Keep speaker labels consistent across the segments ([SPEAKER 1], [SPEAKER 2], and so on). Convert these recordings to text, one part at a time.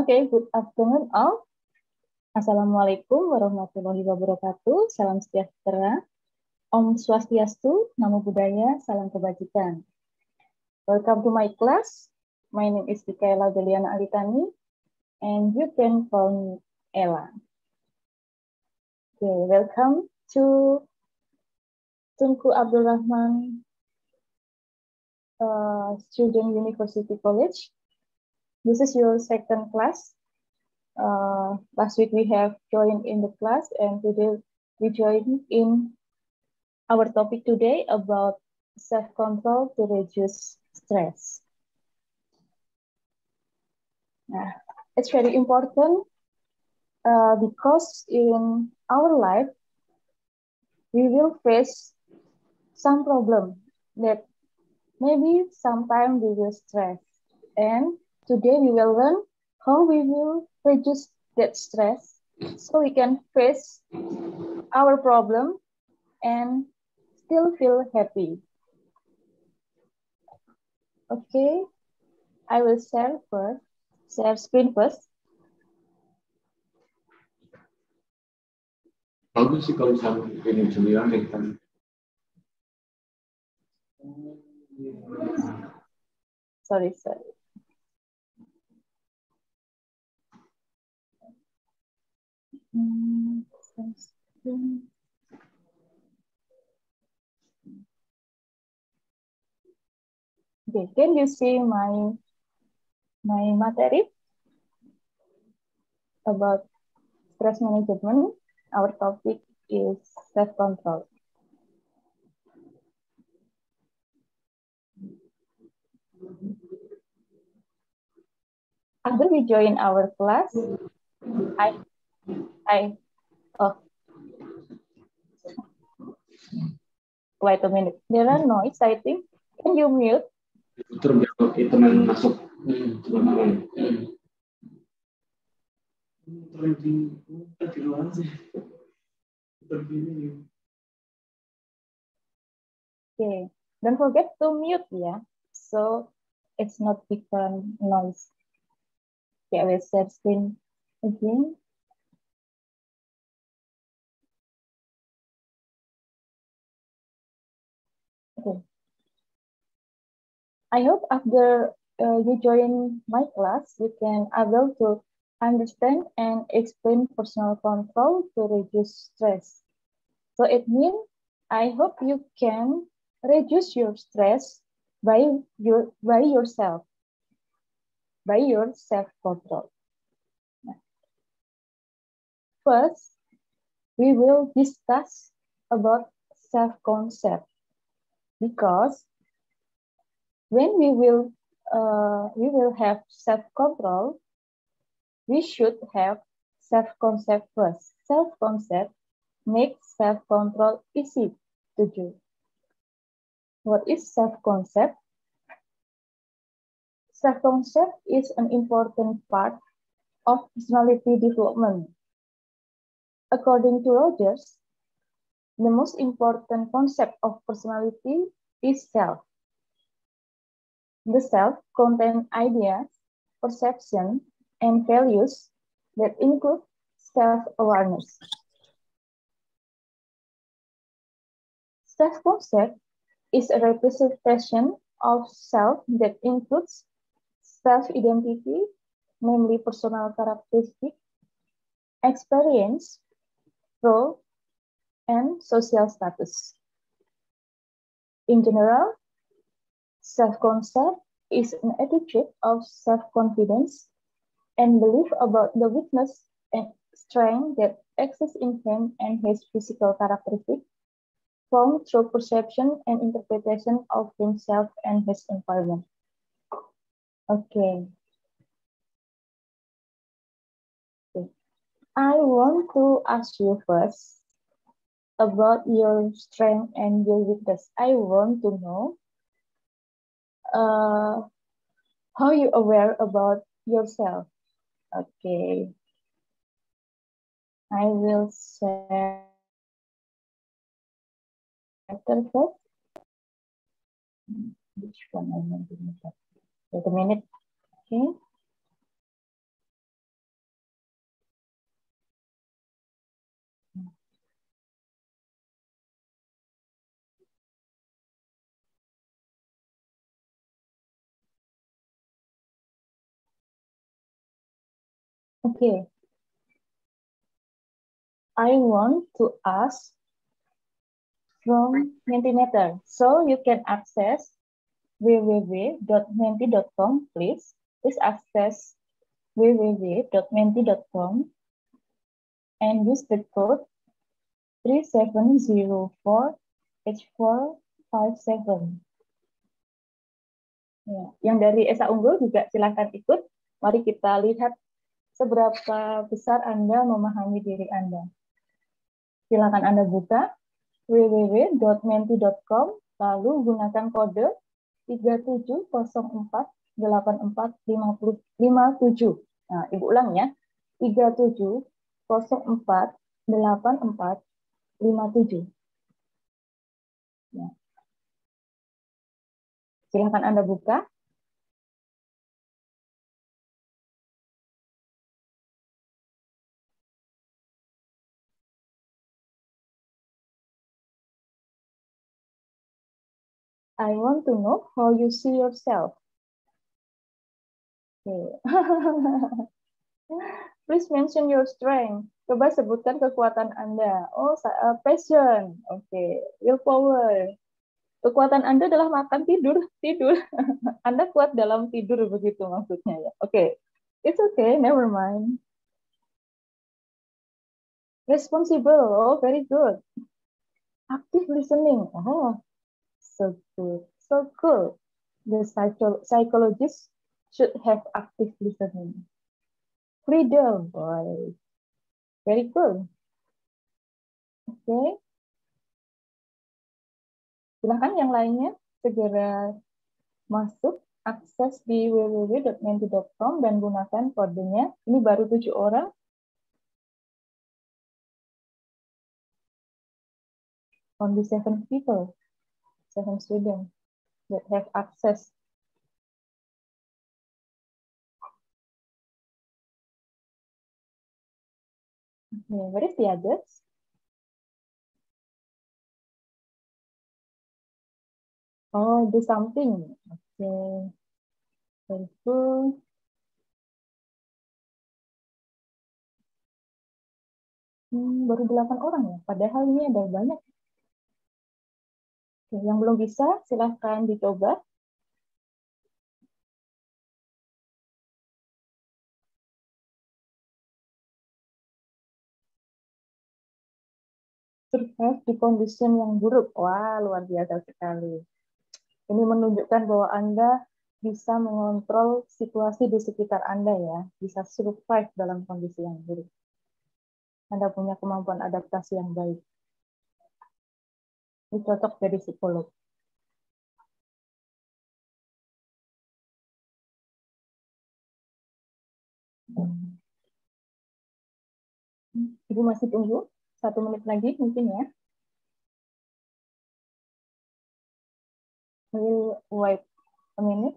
[SPEAKER 1] Okay, good afternoon all. Assalamualaikum warahmatullahi wabarakatuh. Salam sejahtera. Om Swastiastu, Namo Buddhaya, salam kebajikan. Welcome to my class. My name is Dikaela Deliana Alitani, and you can call me Ella. Okay, welcome to Tunku Abdul Rahman Student University College. This is your second class. Last week we have joined in the class, and today we join in our topic today about self-control to reduce stress. Nah, it's very important because in our life we will face some problem that maybe sometime we will stress, and today we will learn how we will reduce that stress so we can face our problem and still feel happy. Okay, I will share screen first.
[SPEAKER 2] Bagus sih kalau misalnya ini Julian kan.
[SPEAKER 1] Sorry. Okay, can you see my material about stress management? Our topic is self-control. After we join our class, wait a minute. There are noise, I think. Can you mute?
[SPEAKER 2] Terus itu masuk.
[SPEAKER 1] Okay, don't forget to mute, yeah, so it's not become noise. Okay, I will share screen again. Okay. I hope after you join my class, you can able to understand and explain personal control to reduce stress. So it means I hope you can reduce your stress by your self-control. First, we will discuss about self-concept, because when we will have self-control, we should have self-concept first. Self-concept makes self-control easy to do. What is self-concept? Self-concept is an important part of personality development. According to Rogers, the most important concept of personality is self. The self contains ideas, perception, and values that include self-awareness. Self-concept is a representation of self that includes self-identity, namely personal characteristics, experience, role, and social status. In general, self-concept is an attitude of self-confidence and belief about the weakness and strength that exists in him and his physical characteristics, formed through perception and interpretation of himself and his environment. Okay. I want to ask you first about your strength and your weakness. I want to know how you aware about yourself. Okay. I will share first. Which one I want to make? Wait a minute. Okay. Okay. I want to ask from Mentimeter. So you can access www.menti.com, please. Please access www.menti.com and use the code 3704H457. Ya, yang dari Esa Unggul juga silakan ikut. Mari kita lihat seberapa besar Anda memahami diri Anda. Silakan Anda buka www.menti.com, lalu gunakan kode 37048457. Nah, Ibu ulang ya. 37048457. Ya. Silakan Anda buka. I want to know how you see yourself. Okay. Please mention your strength. Coba sebutkan kekuatan Anda. Oh, passion. Oke. Okay. Willpower. Kekuatan Anda adalah makan, tidur, tidur. Anda kuat dalam tidur begitu maksudnya ya. Oke. Okay. It's okay, never mind. Responsible. Oh, very good. Active listening. Oh, so good. So cool. The psychologist should have active listening. Freedom, boy. Very cool. Oke. Okay. Silahkan yang lainnya segera masuk, akses di www.menti.com dan gunakan kodenya. Ini baru 7 orang. Only 7 people, 7 students that have access. Okay, what is the others? Oh, do something. Okay. Very cool. Baru 8 orang ya, padahal ini ada banyak. Oke, yang belum bisa, silahkan dicoba. Survive di kondisi yang buruk. Wah, luar biasa sekali. Ini menunjukkan bahwa Anda bisa mengontrol situasi di sekitar Anda ya, bisa survive dalam kondisi yang buruk. Anda punya kemampuan adaptasi yang baik. Ini cocok dari psikolog. Ibu masih tunggu 1 menit lagi mungkin ya. We'll wait a minute.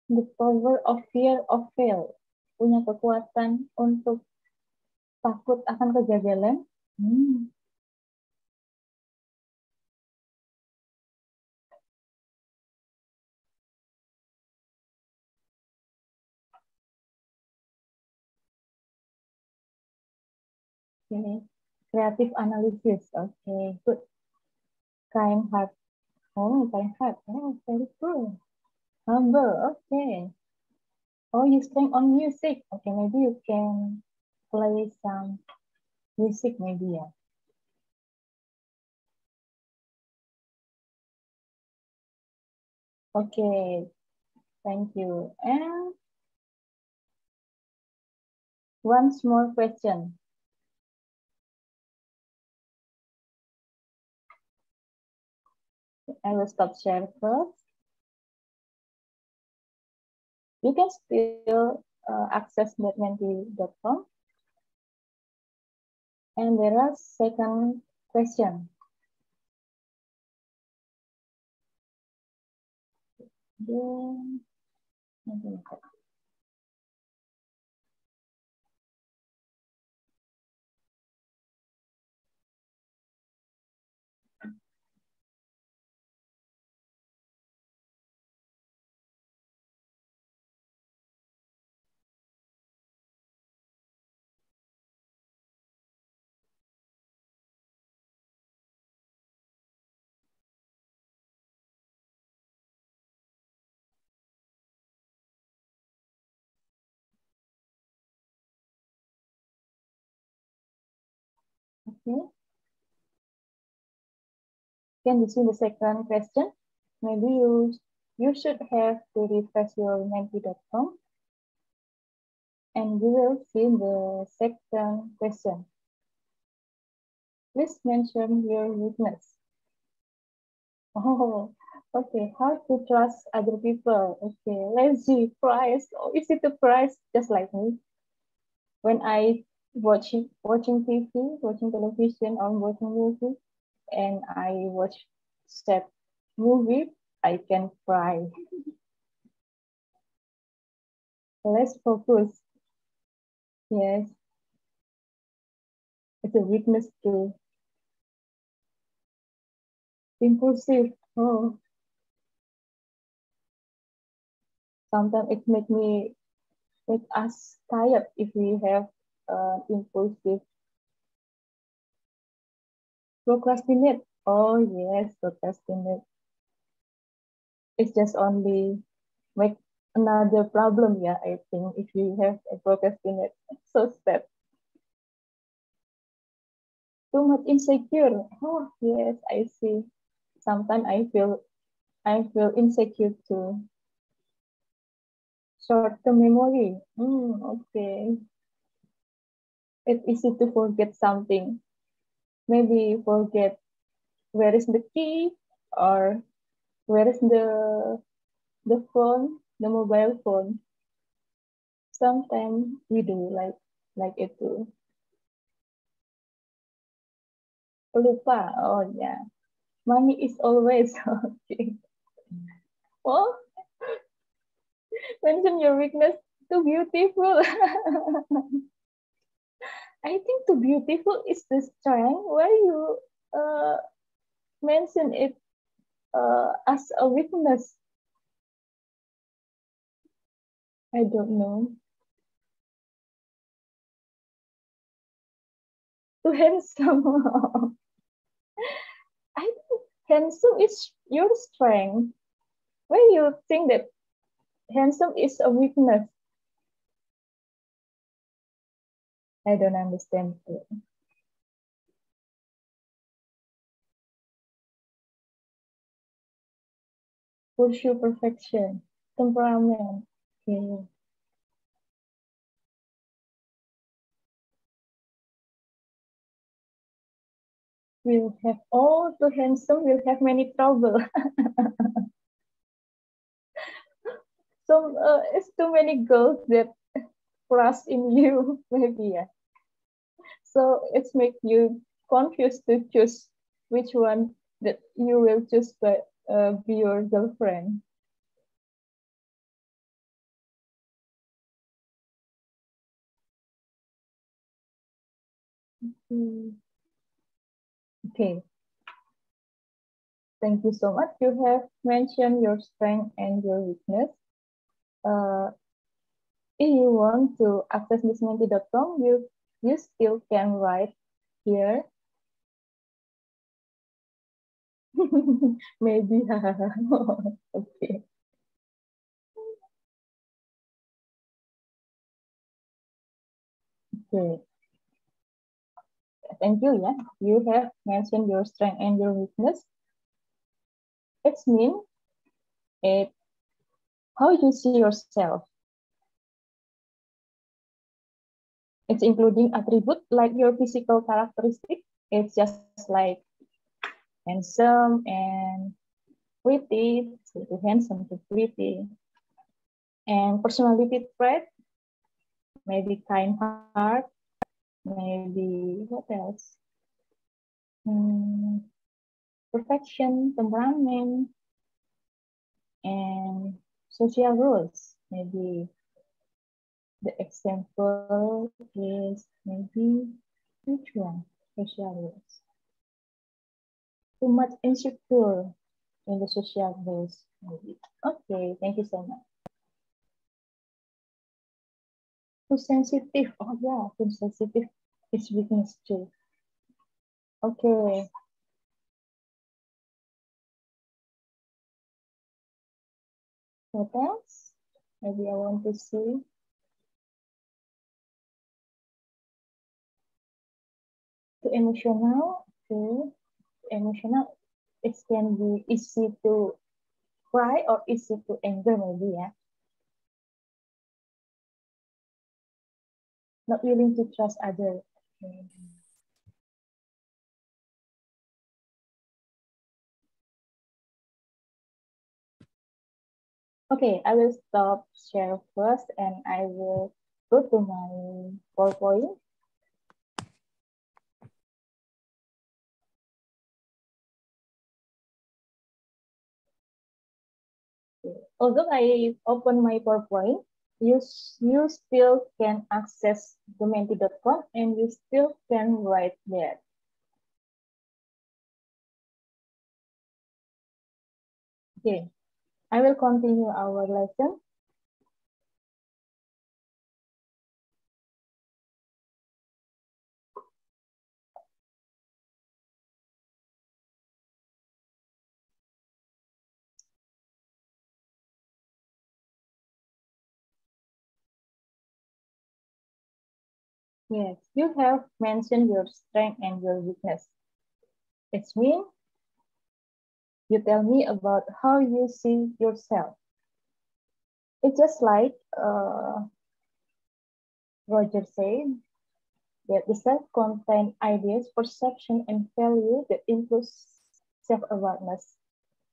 [SPEAKER 1] The power of fear of fail. Punya kekuatan untuk takut akan kegagalan. Okay. Creative analysis. Okay, good. Kind heart. Oh, kind heart. Oh, very cool. Humble. Okay. Oh, you strength on music. Okay, maybe you can play some music maybe ya. Okay, thank you. And one small question. I will stop share first. you can still access netmenti.com. And there are second question. Then, okay. Can you see the second question? Maybe you should have to refresh your menti.com, and you will see the second question. Please mention your weakness. Oh, okay. How to trust other people? Okay, lazy, price. Oh, is it the price just like me? When I watching TV, watching television, or watching movie, and I watch sad movie, I can cry. Let's focus. Yes, it's a weakness too. Impulsive. Oh, sometimes it make us tired if we have impulsive. Procrastinate. Oh yes, procrastinate. It's just only make another problem. Yeah, I think if you have a procrastinate, so sad. Too much insecure. Oh yes, I see. Sometimes I feel insecure too. Short-term memory. Okay. It's easy to forget something. Maybe forget where is the key, or where is the phone, the mobile phone. Sometimes we do like it too. Lupa. Oh yeah. Money is always okay. Well, mention your weakness. Too beautiful. I think too beautiful is the strength. Why you uh, mention it as a weakness? I don't know. Too handsome. I think handsome is your strength. Why you think that handsome is a weakness? I don't understand. Pursue perfection. Temperament. Okay. We'll have all too handsome, we'll have many trouble. So it's too many girls that crush in you, maybe, yeah. So it's make you confused to choose which one that you will choose to be your girlfriend. Okay, thank you so much. You have mentioned your strength and your weakness. If you want to access missmenti.com, you still can write here. Maybe. Okay. Okay. Thank you. Yeah, you have mentioned your strength and your weakness. It's mean it how you see yourself. It's including attribute like your physical characteristic. It's just like handsome and pretty, so handsome to pretty. And personality trait, maybe kind heart, maybe what else? Perfection, temperament, and social rules. Maybe the example is maybe which one? Social rules. Too much insecure in the social rules. Maybe. Okay, thank you so much. Too sensitive. Oh yeah, too sensitive is weakness too. Okay. What else? Maybe I want to see. Too emotional. Okay. Emotional. It can be easy to cry or easy to anger maybe, yeah. Not willing to trust others. Okay. Okay, I will stop share first and I will go to my PowerPoint. Although I open my PowerPoint, you still can access dementi.com and you still can write there. Okay, I will continue our lesson. Yes, you have mentioned your strength and your weakness. It means you tell me about how you see yourself. It's just like Roger said, that the self-contained ideas, perception, and value that includes self-awareness.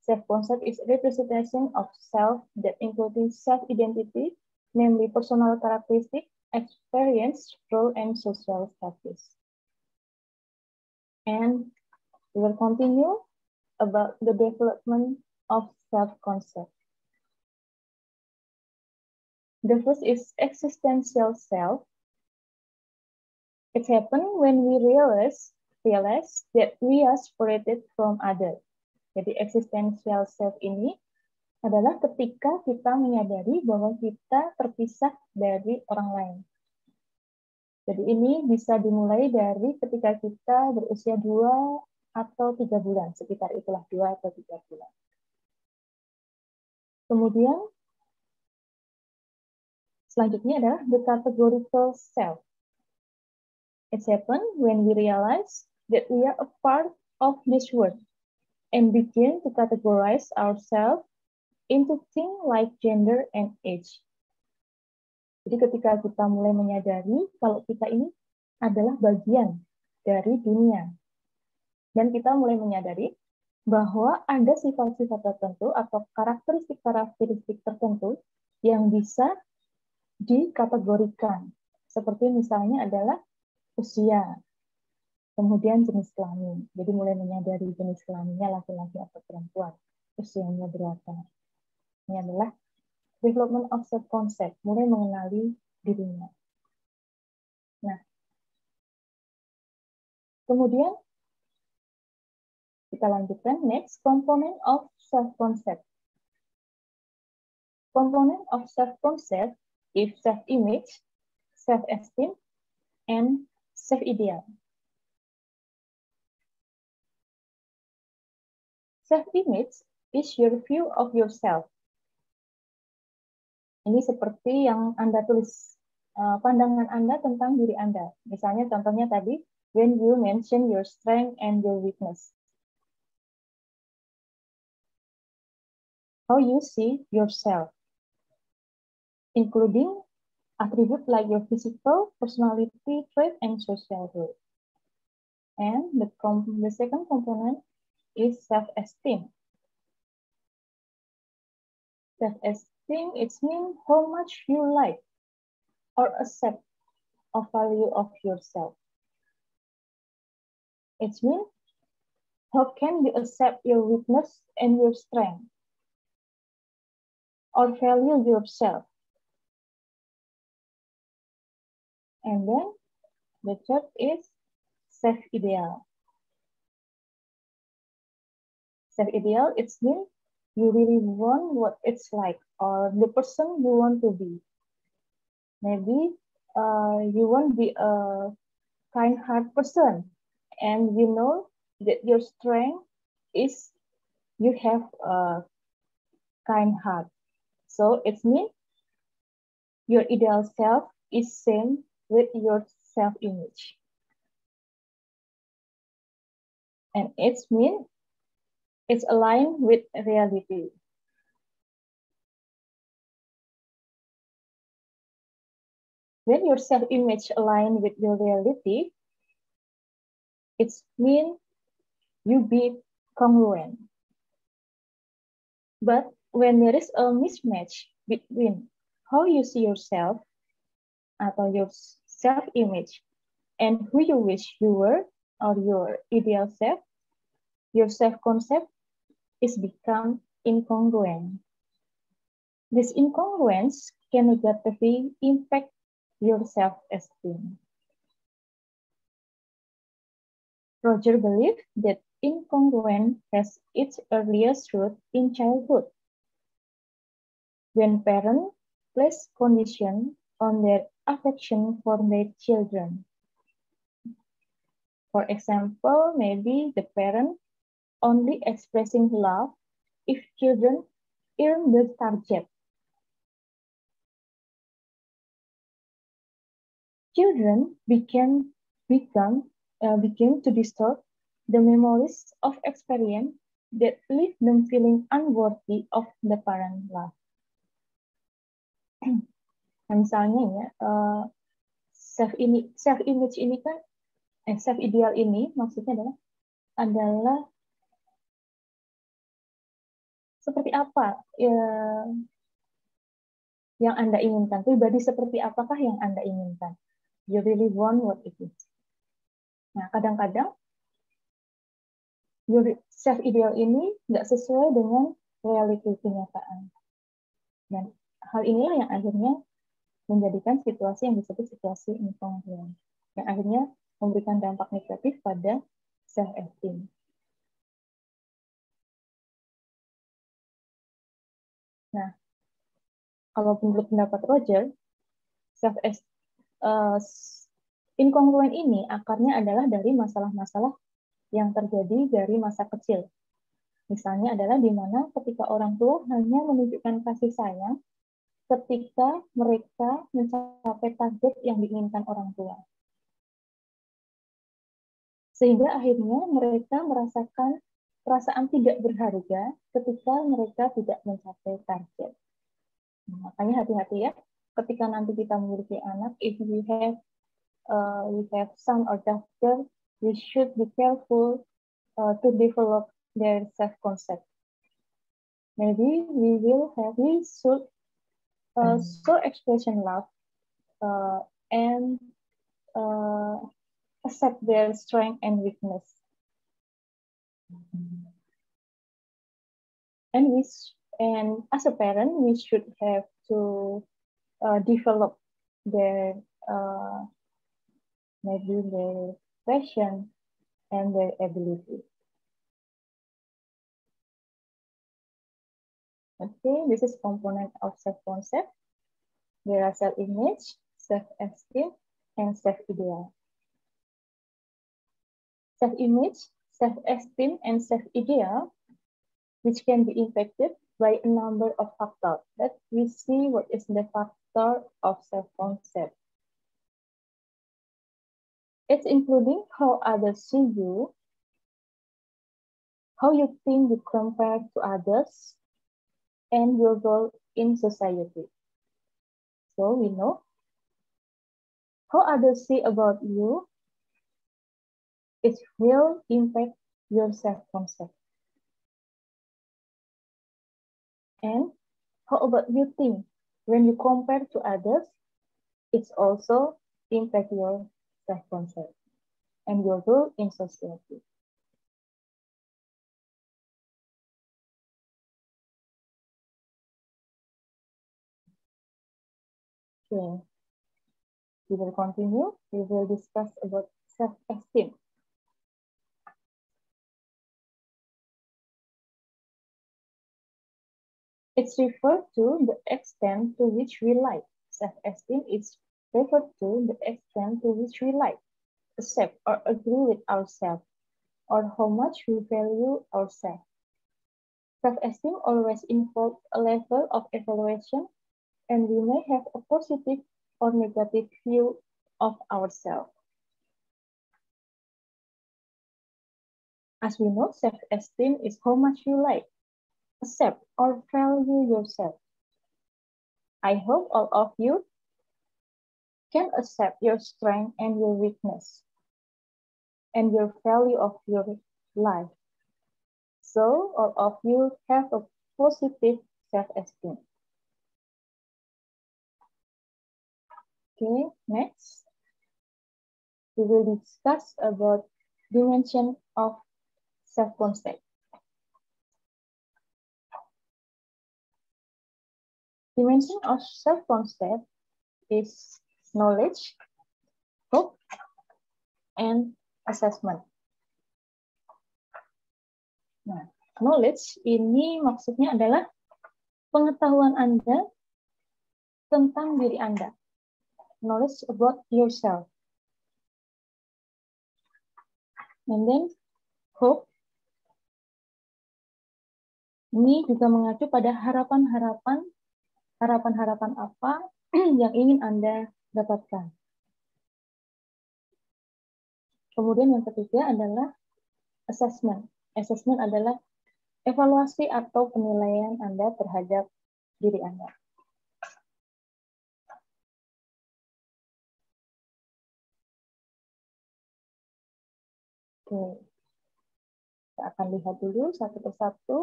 [SPEAKER 1] Self-concept is a representation of self that includes self-identity, namely personal characteristic, experience, role, and social status. And we will continue about the development of self-concept. The first is existential self. It happens when we realize that we are separated from others. Jadi existential self ini adalah ketika kita menyadari bahwa kita terpisah dari orang lain. Jadi ini bisa dimulai dari ketika kita berusia 2 atau 3 bulan, sekitar itulah 2 atau 3 bulan. Kemudian selanjutnya adalah the categorical self. It happens when we realize that we are a part of this world and begin to categorize ourselves into things like gender and age. Jadi ketika kita mulai menyadari kalau kita ini adalah bagian dari dunia. Dan kita mulai menyadari bahwa ada sifat-sifat tertentu atau karakteristik-karakteristik tertentu yang bisa dikategorikan. Seperti misalnya adalah usia, kemudian jenis kelamin. Jadi mulai menyadari jenis kelaminnya laki-laki atau perempuan, usianya berapa. Ini adalah development of self-concept, mulai mengenali dirinya. Nah, kemudian kita lanjutkan next, component of self-concept. Component of self-concept is self-image, self-esteem, and self-ideal. Self-image is your view of yourself. Ini seperti yang Anda tulis, pandangan Anda tentang diri Anda. Misalnya contohnya tadi, when you mention your strength and your weakness. How you see yourself, including attributes like your physical, personality, trait, and social role. And the second component is self-esteem. self-esteem, it means how much you like or accept or value of yourself. It means how can you accept your weakness and your strength or value yourself. And then the third is self-ideal. Self-ideal, it means you really want what it's like or the person you want to be. Maybe you want to be a kind-hearted person, and you know that your strength is you have a kind heart. So it means your ideal self is same with your self-image. And it means it's aligned with reality. When your self-image align with your reality, it means you be congruent. But when there is a mismatch between how you see yourself atau your self-image and who you wish you were or your ideal self, your self-concept is become incongruent. This incongruence can negatively impact your self-esteem. Roger believed that incongruence has its earliest root in childhood, when parents place conditions on their affection for their children. For example, maybe the parent only expressing love if children earn the target. Children became to distort the memories of experience that leave them feeling unworthy of the parent love. Nah, misalnya ya, self-image ini kan, self-ideal ini maksudnya adalah seperti apa yang Anda inginkan, pribadi seperti apakah yang Anda inginkan. You really want what it is. Nah, kadang-kadang self-ideal ini nggak sesuai dengan reality kenyataan. Dan hal inilah yang akhirnya menjadikan situasi yang disebut situasi incongruent, yang akhirnya memberikan dampak negatif pada self-esteem. Nah, kalau menurut pendapat Roger, incongruent ini akarnya adalah dari masalah-masalah yang terjadi dari masa kecil. Misalnya adalah di mana ketika orang tua hanya menunjukkan kasih sayang ketika mereka mencapai target yang diinginkan orang tua. Sehingga akhirnya mereka merasakan perasaan tidak berharga ketika mereka tidak mencapai target. Nah, makanya hati-hati ya, ketika nanti kita memiliki anak, if we have son or daughter, we should be careful to develop their self-concept. Maybe we should show expression love and accept their strength and weakness. And as a parent, we should have to develop their maybe their passion and their ability. Okay, this is component of self-concept. There are self-image, self-esteem, and self-ideal. Self-image, self-esteem, and self-ideal, which can be impacted by a number of factors. Let me see what is the factor of self-concept. It's including how others see you, how you think you compare to others, and your role in society. So we know how others see about you, it will impact your self-concept. And How about you think? When you compare to others, it's also impact your self-concept and your role in society. Okay, we will continue. We will discuss about self-esteem. It's referred to the extent to which we like. Self-esteem is referred to the extent to which we like, accept, or agree with ourselves, or how much we value ourselves. Self-esteem always involves a level of evaluation, and we may have a positive or negative view of ourselves. As we know, self-esteem is how much you like, accept, or value yourself. I hope all of you can accept your strength and your weakness and your value of your life. So all of you have a positive self-esteem. Okay, next, we will discuss about dimension of self-concept. Dimension of self-concept is knowledge, hope, and assessment. Nah, knowledge ini maksudnya adalah pengetahuan Anda tentang diri Anda. Knowledge about yourself. And then hope ini juga mengacu pada harapan-harapan apa yang ingin Anda dapatkan. Kemudian yang ketiga adalah assessment. Assessment adalah evaluasi atau penilaian Anda terhadap diri Anda. Oke. Kita akan lihat dulu satu persatu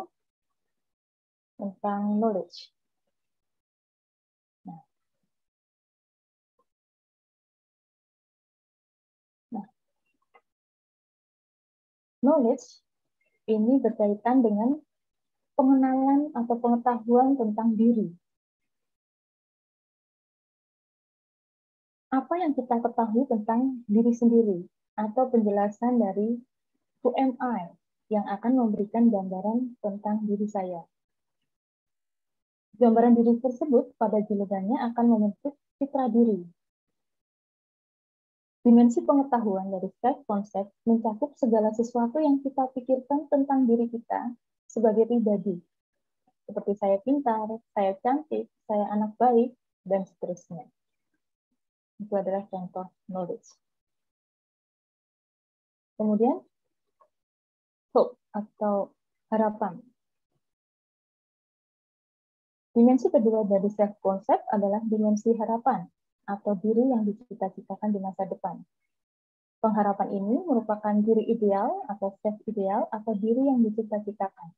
[SPEAKER 1] tentang knowledge. Nah, knowledge ini berkaitan dengan pengenalan atau pengetahuan tentang diri. Apa yang kita ketahui tentang diri sendiri atau penjelasan dari who am I yang akan memberikan gambaran tentang diri saya. Gambaran diri tersebut pada julukannya akan membentuk citra diri. Dimensi pengetahuan dari self-concept mencakup segala sesuatu yang kita pikirkan tentang diri kita sebagai pribadi. Seperti saya pintar, saya cantik, saya anak baik, dan seterusnya. Itu adalah contoh knowledge. Kemudian, hope atau harapan. Dimensi kedua dari self-concept adalah dimensi harapan atau diri yang dicita-citakan di masa depan. Pengharapan ini merupakan diri ideal atau self-ideal atau diri yang dicita-citakan.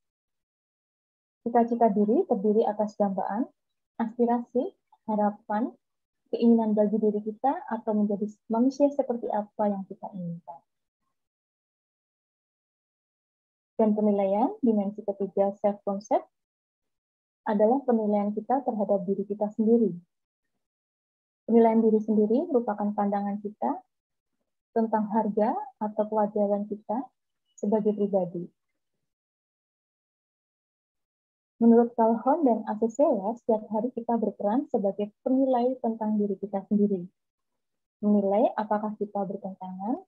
[SPEAKER 1] Cita-cita diri terdiri atas dambaan, aspirasi, harapan, keinginan bagi diri kita atau menjadi manusia seperti apa yang kita inginkan. Dan penilaian, dimensi ketiga self-concept, adalah penilaian kita terhadap diri kita sendiri. Penilaian diri sendiri merupakan pandangan kita tentang harga atau kewajaran kita sebagai pribadi. Menurut Calhoun dan Asusela, setiap hari kita berperan sebagai penilai tentang diri kita sendiri. Menilai apakah kita bertentangan,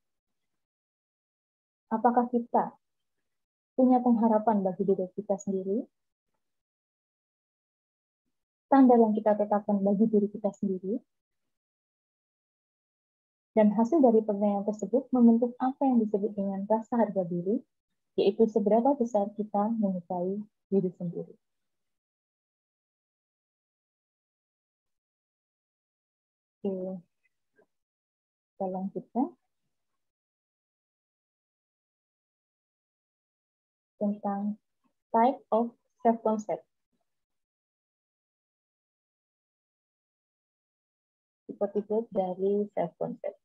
[SPEAKER 1] apakah kita punya pengharapan bagi diri kita sendiri, standar yang kita tetapkan bagi diri kita sendiri, dan hasil dari penilaian tersebut membentuk apa yang disebut dengan rasa harga diri, yaitu seberapa besar kita menyukai diri sendiri. Oke, kita lanjutkan tentang type of self-concept. tipe-tipe dari self-concept.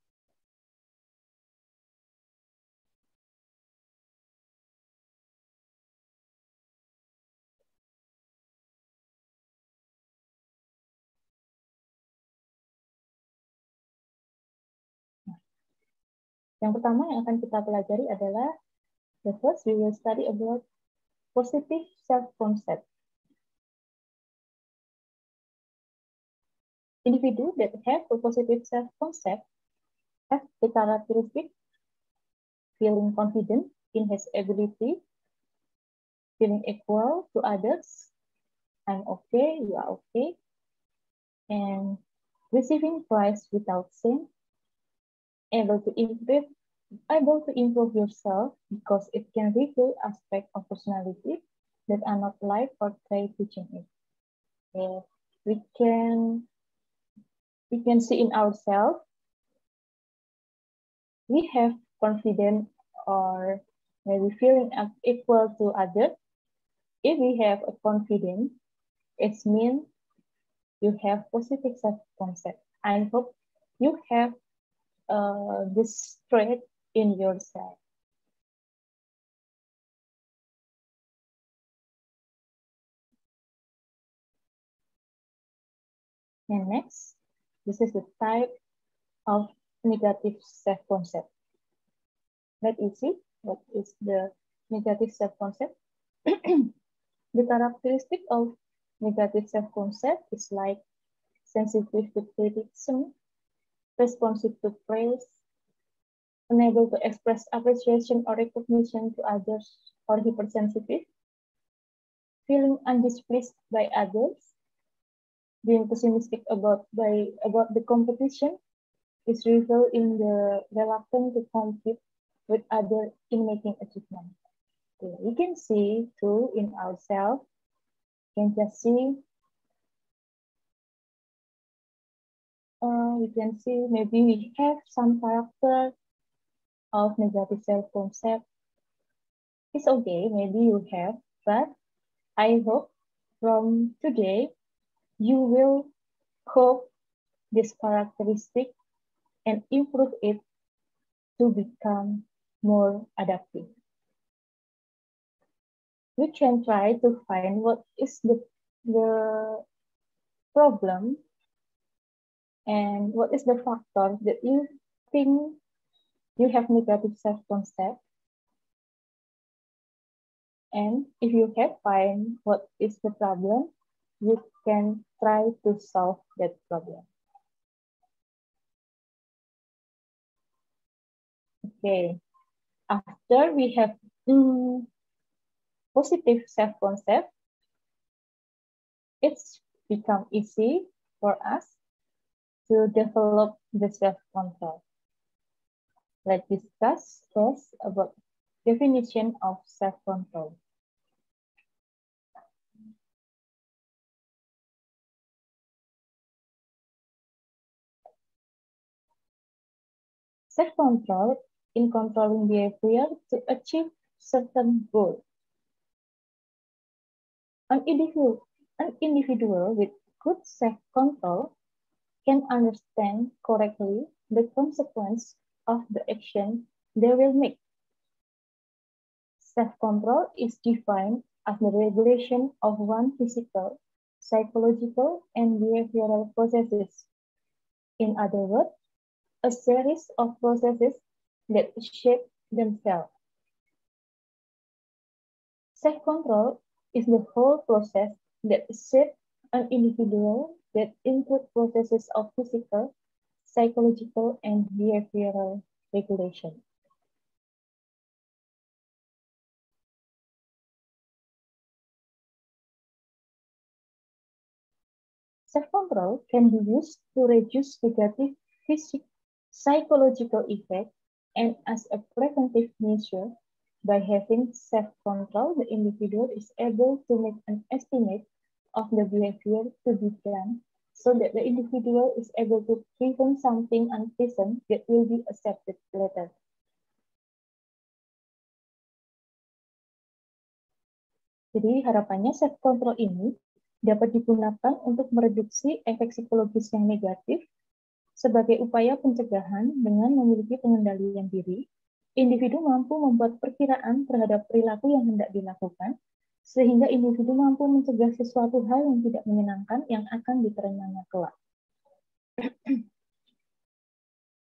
[SPEAKER 1] Yang pertama yang akan kita pelajari adalah the first we will study about positive self-concept. Individuals that have a positive self-concept have the characteristic feeling confident in his ability, feeling equal to others, I'm okay, you are okay, and receiving praise without shame, able to improve yourself because it can reveal aspects of personality that are not like or try teaching it. Okay. We can see in ourselves we have confidence or maybe feeling equal to others. If we have a confidence, it means you have positive self-concept. I hope you have this trait in yourself. And next, this is the type of negative self-concept. Let us see what is the negative self-concept. The characteristic of negative self-concept is like sensitive to criticism, responsive to praise, unable to express appreciation or recognition to others, or hypersensitive, feeling undispleased by others, being pessimistic about the competition, is revealed in the reluctance to compete with others in making achievement. Okay. We can see too in ourselves, we can see maybe we have some character of negative self-concept. It's okay, maybe you have, but I hope from today you will cope this characteristic and improve it to become more adaptive. We can try to find what is the problem and what is the factor that you think you have negative self-concept. And if you have find what is the problem, you can try to solve that problem. Okay, after we have positive self-concept, it's become easy for us to develop the self-control. Let's discuss first about definition of self-control. Self-control in controlling behavior to achieve certain goals. An individual with good self-control can understand correctly the consequence of the action they will make. Self-control is defined as the regulation of one's physical, psychological, and behavioral processes. In other words, a series of processes that shape themselves. Self-control is the whole process that shapes an individual that includes processes of physical, psychological, and behavioral regulation. Self-control can be used to reduce negative psychological effects and as a preventive measure. By having self-control, the individual is able to make an estimate of the behavior to be done so that the individual is able to prevent something unpleasant that will be accepted later. Jadi harapannya self-control ini dapat digunakan untuk mereduksi efek psikologis yang negatif Sebagai upaya pencegahan dengan memiliki pengendalian diri, individu mampu membuat perkiraan terhadap perilaku yang hendak dilakukan, sehingga individu mampu mencegah sesuatu hal yang tidak menyenangkan yang akan diterimanya kelak.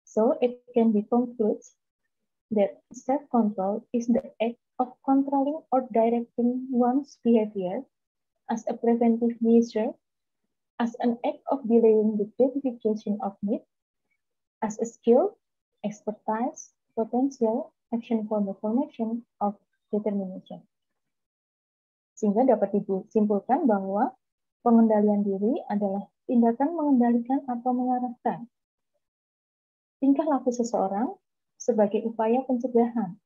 [SPEAKER 1] So, it can be concluded that self-control is the act of controlling or directing one's behavior as a preventive measure, as an act of delaying the gratification of need, as a skill, expertise, potential, action for the formation of determination. Sehingga dapat disimpulkan bahwa pengendalian diri adalah tindakan mengendalikan atau mengarahkan tingkah laku seseorang sebagai upaya pencegahan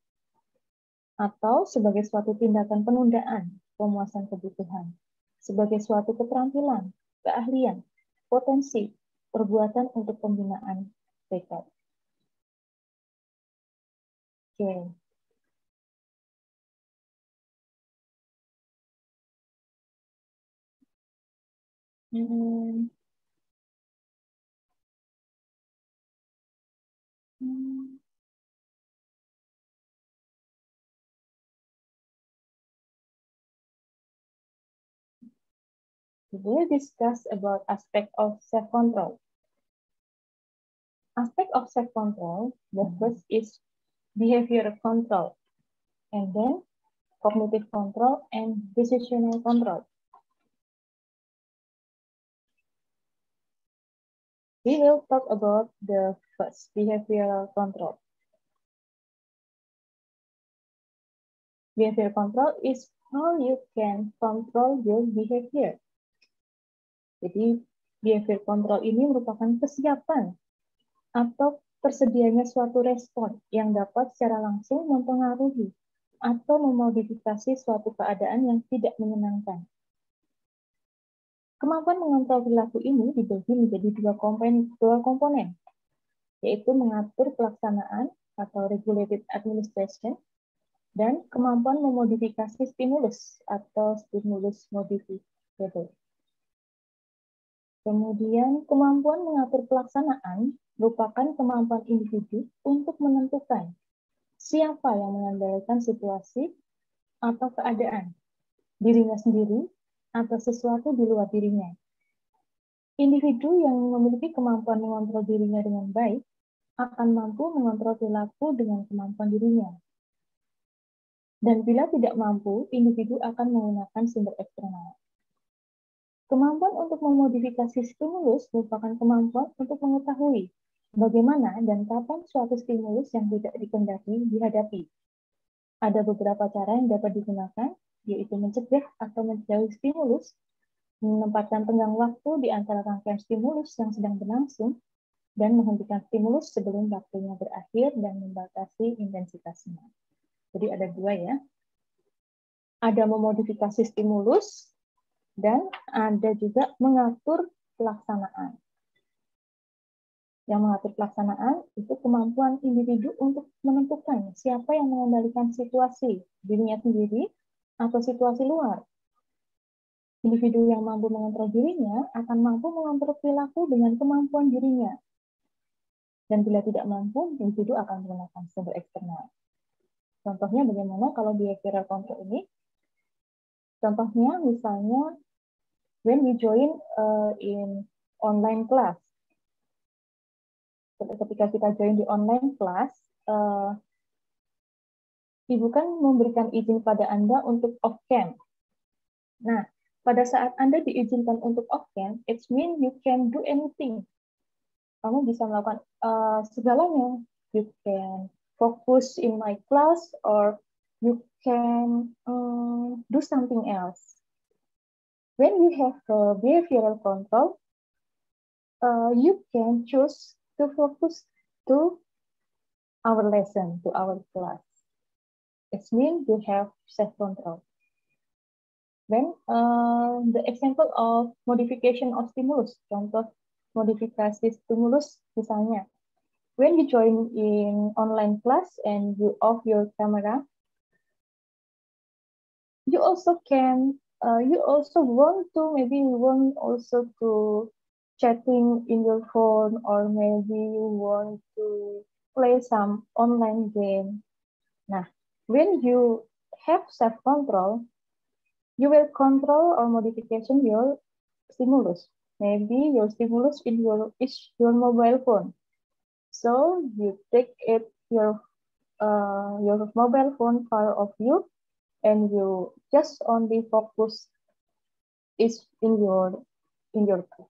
[SPEAKER 1] atau sebagai suatu tindakan penundaan pemuasan kebutuhan, sebagai suatu keterampilan, keahlian, potensi, perbuatan untuk pembinaan tekad. Oke. We'll discuss about aspect of self-control. Aspect of self-control, the first is behavioral control, and then cognitive control and decisional control. We will talk about the first, behavioral control. Behavioral control is how you can control your behavior. Jadi, behavior control ini merupakan kesiapan atau tersedianya suatu respon yang dapat secara langsung mempengaruhi atau memodifikasi suatu keadaan yang tidak menyenangkan. Kemampuan mengontrol perilaku ini dibagi menjadi dua komponen, yaitu mengatur pelaksanaan atau regulated administration dan kemampuan memodifikasi stimulus atau stimulus modifiable. Kemudian, kemampuan mengatur pelaksanaan merupakan kemampuan individu untuk menentukan siapa yang mengendalikan situasi atau keadaan, dirinya sendiri atau sesuatu di luar dirinya. Individu yang memiliki kemampuan mengontrol dirinya dengan baik akan mampu mengontrol perilaku dengan kemampuan dirinya. Dan bila tidak mampu, individu akan menggunakan sumber eksternal. Kemampuan untuk memodifikasi stimulus merupakan kemampuan untuk mengetahui bagaimana dan kapan suatu stimulus yang tidak dikehendaki dihadapi. Ada beberapa cara yang dapat digunakan, yaitu mencegah atau menjauhi stimulus, menempatkan tenggang waktu di antara rangkaian stimulus yang sedang berlangsung, dan menghentikan stimulus sebelum waktunya berakhir dan membatasi intensitasnya. Jadi ada dua ya. Ada memodifikasi stimulus, dan ada juga mengatur pelaksanaan. Yang mengatur pelaksanaan itu kemampuan individu untuk menentukan siapa yang mengendalikan situasi, dirinya sendiri atau situasi luar. Individu yang mampu mengontrol dirinya akan mampu mengontrol perilaku dengan kemampuan dirinya. Dan bila tidak mampu, individu akan menggunakan sumber eksternal. Contohnya bagaimana kalau behavioral control ini? Contohnya misalnya when we join in online class. Ketika kita join di online class, Ibu kan memberikan izin pada Anda untuk off-cam. Nah, pada saat Anda diizinkan untuk off-cam, it means you can do anything. Kamu bisa melakukan segalanya. You can focus in my class or you can do something else. When you have behavioral control, you can choose to focus to our lesson, to our class. It means you have self-control. Then the example of modification of stimulus, contoh modifikasi stimulus misalnya, when you join in online class and you off your camera, you also can, you also want to chatting in your phone, or maybe you want to play some online game. Nah, when you have self-control, you will control or modification your stimulus. Maybe your stimulus is your mobile phone. So you take it your mobile phone far of you, and you just only focus is in your class.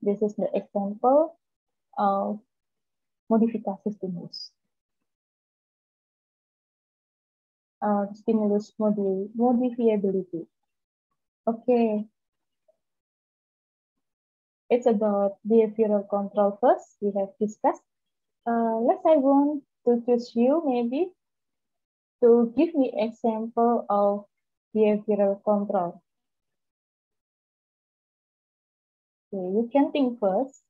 [SPEAKER 1] This is the example of modifikasi stimulus. Stimulus modifiability. Okay, it's about behavioral control first. We have discussed. Let's I want to choose you maybe to give me example of behavioral control. Okay, you can think first,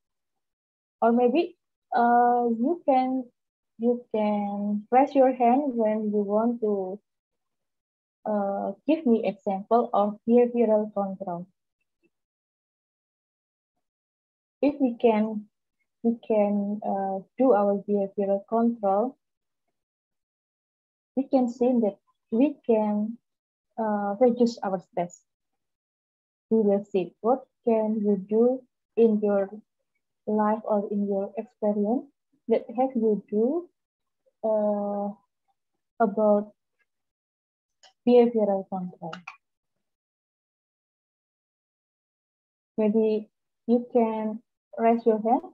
[SPEAKER 1] or maybe you can raise your hand when you want to give me example of behavioral control. If we can do our behavioral control, we can see that we can reduce our stress. We will see what can you do in your life or in your experience that have you do about behavioral control. Maybe you can raise your hand.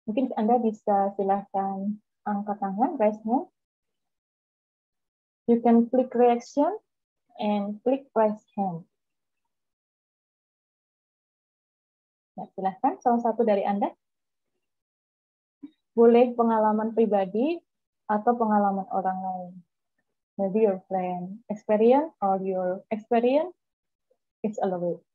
[SPEAKER 1] Mungkin Anda bisa silahkan angkat tangan, raise hand. You can click reaction and click raise hand. Nah, silahkan salah satu dari Anda. Boleh pengalaman pribadi atau pengalaman orang lain. Maybe your friend experience or your experience is allowed.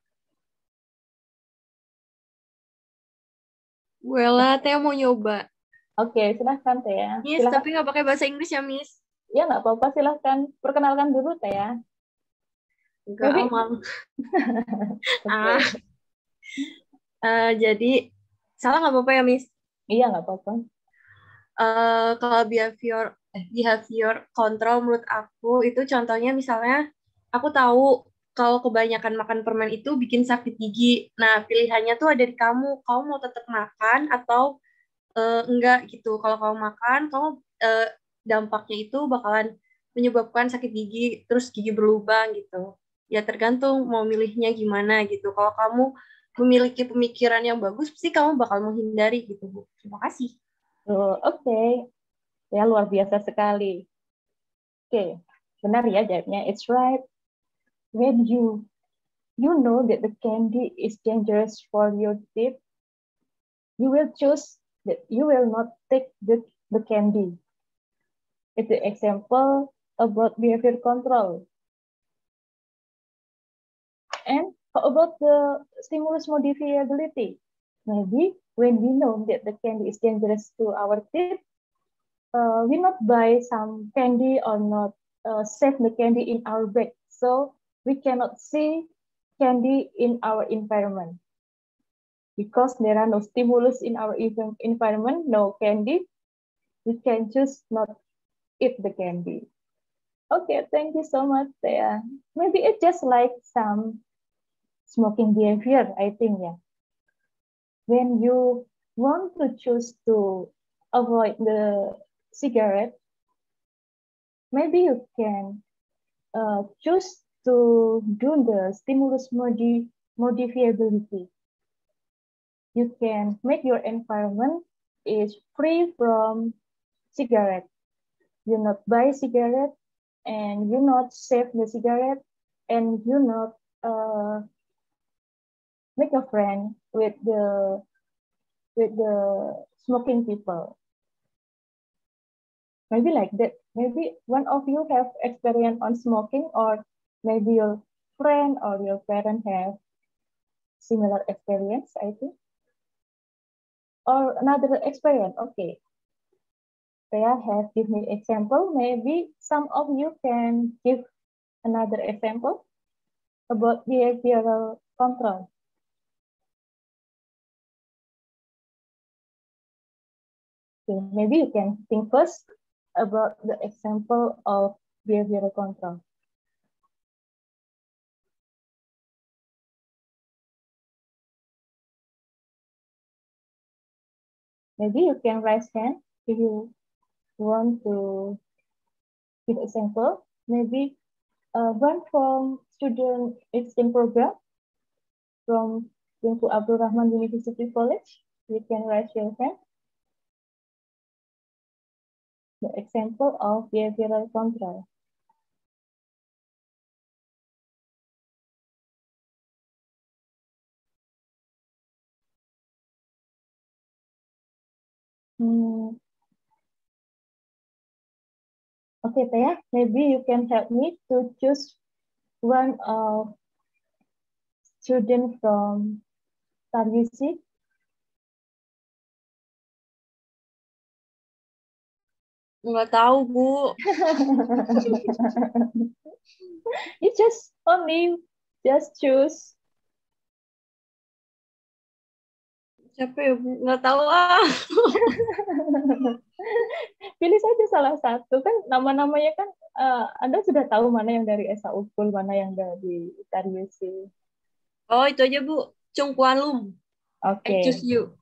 [SPEAKER 3] Wela, Teh mau nyoba.
[SPEAKER 1] Oke, silahkan Teh.
[SPEAKER 3] Miss, tapi nggak pakai bahasa Inggris ya, Miss?
[SPEAKER 1] Ya, nggak apa-apa, silahkan. Perkenalkan dulu Teh.
[SPEAKER 3] Enggak aman. Jadi, salah nggak apa-apa ya, Miss?
[SPEAKER 1] Iya, nggak apa-apa.
[SPEAKER 3] Kalau behavior control menurut aku itu contohnya misalnya aku tahu kalau kebanyakan makan permen itu bikin sakit gigi. Nah, pilihannya tuh ada di kamu. Kamu mau tetap makan atau enggak gitu. Kalau kamu makan, kamu dampaknya itu bakalan menyebabkan sakit gigi, terus gigi berlubang gitu. Ya tergantung mau milihnya gimana gitu. Kalau kamu memiliki pemikiran yang bagus, pasti kamu bakal menghindari gitu, Bu. Terima kasih.
[SPEAKER 1] Oke. Ya, luar biasa sekali. Oke, benar ya jawabnya. It's right. When you know that the candy is dangerous for your teeth, you will choose that you will not take the candy. It's an example about behavior control. And how about the stimulus modifiability? Maybe when we know that the candy is dangerous to our teeth, we not buy some candy or not save the candy in our bag. So we cannot see candy in our environment. Because there are no stimulus in our environment, no candy, we can just not eat the candy. Okay, thank you so much, Thea. Maybe it's just like some smoking behavior, I think, yeah. When you want to choose to avoid the cigarette, maybe you can choose to do the stimulus modifiability. You can make your environment is free from cigarette. You not buy cigarette, and you not save the cigarette, and you not make a friend with the smoking people. Maybe like that. Maybe one of you have experience on smoking, or maybe your friend or your parent have similar experience, I think. Or another experience, okay. Saya have give me example. Maybe some of you can give another example about behavioral control. Okay, maybe you can think first about the example of behavioral control. Maybe you can raise hand if you want to give example. Maybe one from student exchange program from Tunku Abdul Rahman University College. You can raise your hand. The example of behavioral control. Okay, Taya, maybe you can help me to choose one of student from Targisi.
[SPEAKER 3] Nggak tahu, Bu.
[SPEAKER 1] You just choose.
[SPEAKER 3] Siapa ya, Bu? Nggak tahu ah.
[SPEAKER 1] Pilih saja salah satu. Kan nama-namanya kan Anda sudah tahu mana yang dari Esa Ukul, mana yang dari Targisi.
[SPEAKER 3] Oh, itu aja, Bu. Chung Kwan Lum.
[SPEAKER 1] Okay.
[SPEAKER 3] I choose you.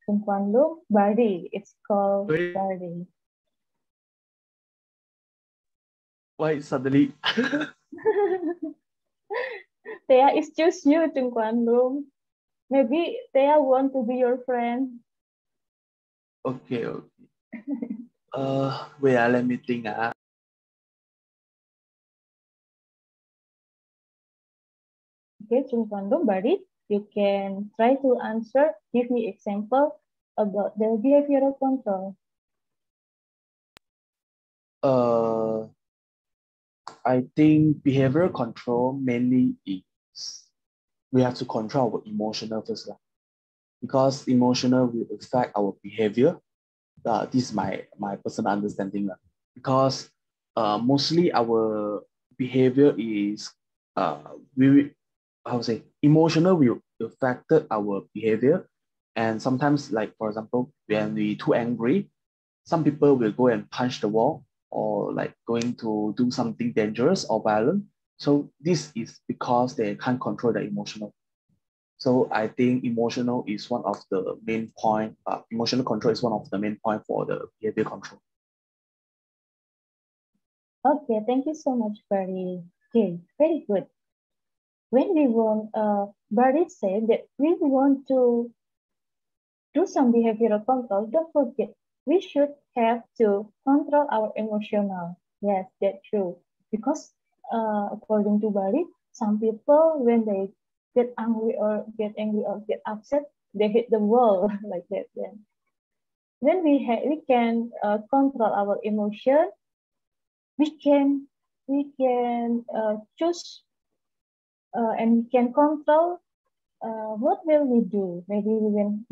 [SPEAKER 1] Chung Kwan Lum, Bari. It's called Bari.
[SPEAKER 4] Why suddenly?
[SPEAKER 1] Thea is choose you, Chung Kwan Lum. Maybe Thea want to be your friend.
[SPEAKER 4] Okay. Wait, let me think.
[SPEAKER 1] Okay, Chung Kwan Lum, Bari, you can try to answer. Give me example about the behavioral control.
[SPEAKER 4] I think behavioral control mainly is we have to control our emotional first, because emotional will affect our behavior. This is my personal understanding, because mostly our behavior is emotional will affect our behavior, and sometimes, like for example, when we too angry, some people will go and punch the wall, or like going to do something dangerous or violent. So this is because they can't control the emotional. So I think emotional is one of the main point. Emotional control is one of the main point for the behavior control.
[SPEAKER 1] Okay, thank you so much, Barry. Okay, very good. When we want, Barry said that we want to do some behavioral control, don't forget, we should have to control our emotional. Yes, that's true. Because according to Barry, some people, when they get angry or get upset, they hit the wall like that. Then when we can control our emotion, we can choose and we can control what will we do. Maybe when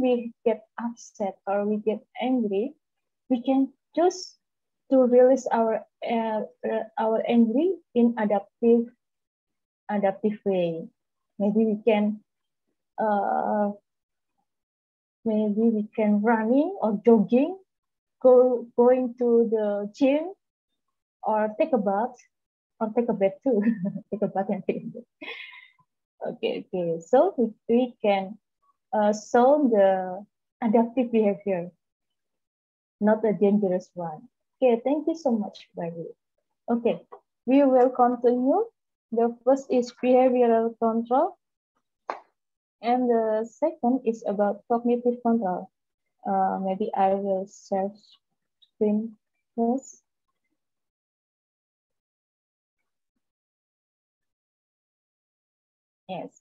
[SPEAKER 1] we get upset or we get angry, we can choose to release our angry in adaptive way. Maybe we can running or jogging, going to the gym, or take a bath too. Take a bath and take a bath. Okay. So we can solve the adaptive behavior, not a dangerous one. Okay, thank you so much, Barry. Okay, we will continue. The first is behavioral control, and the second is about cognitive control. Maybe I will share screen first. Yes.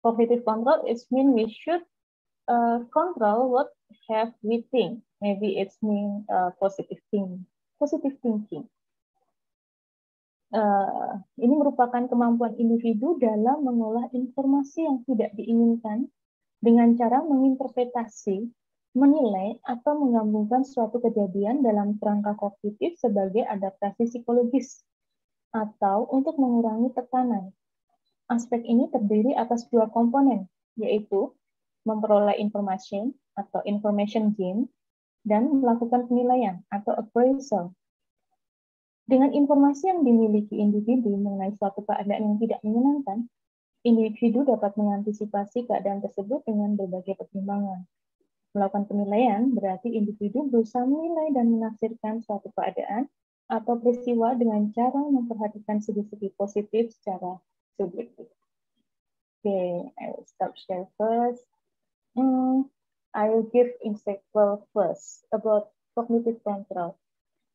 [SPEAKER 1] Cognitive control is mean we should control what have we think. Maybe it's mean positive thinking. Ini merupakan kemampuan individu dalam mengolah informasi yang tidak diinginkan dengan cara menginterpretasi, menilai, atau menggabungkan suatu kejadian dalam kerangka kognitif sebagai adaptasi psikologis atau untuk mengurangi tekanan. Aspek ini terdiri atas dua komponen, yaitu memperoleh informasi atau information gain, dan melakukan penilaian atau appraisal. Dengan informasi yang dimiliki individu mengenai suatu keadaan yang tidak menyenangkan, individu dapat mengantisipasi keadaan tersebut dengan berbagai pertimbangan. Melakukan penilaian berarti individu berusaha menilai dan menafsirkan suatu keadaan atau peristiwa dengan cara memperhatikan segi-segi positif secara subjektif. Okay, I will stop share first. I will give example first about cognitive control.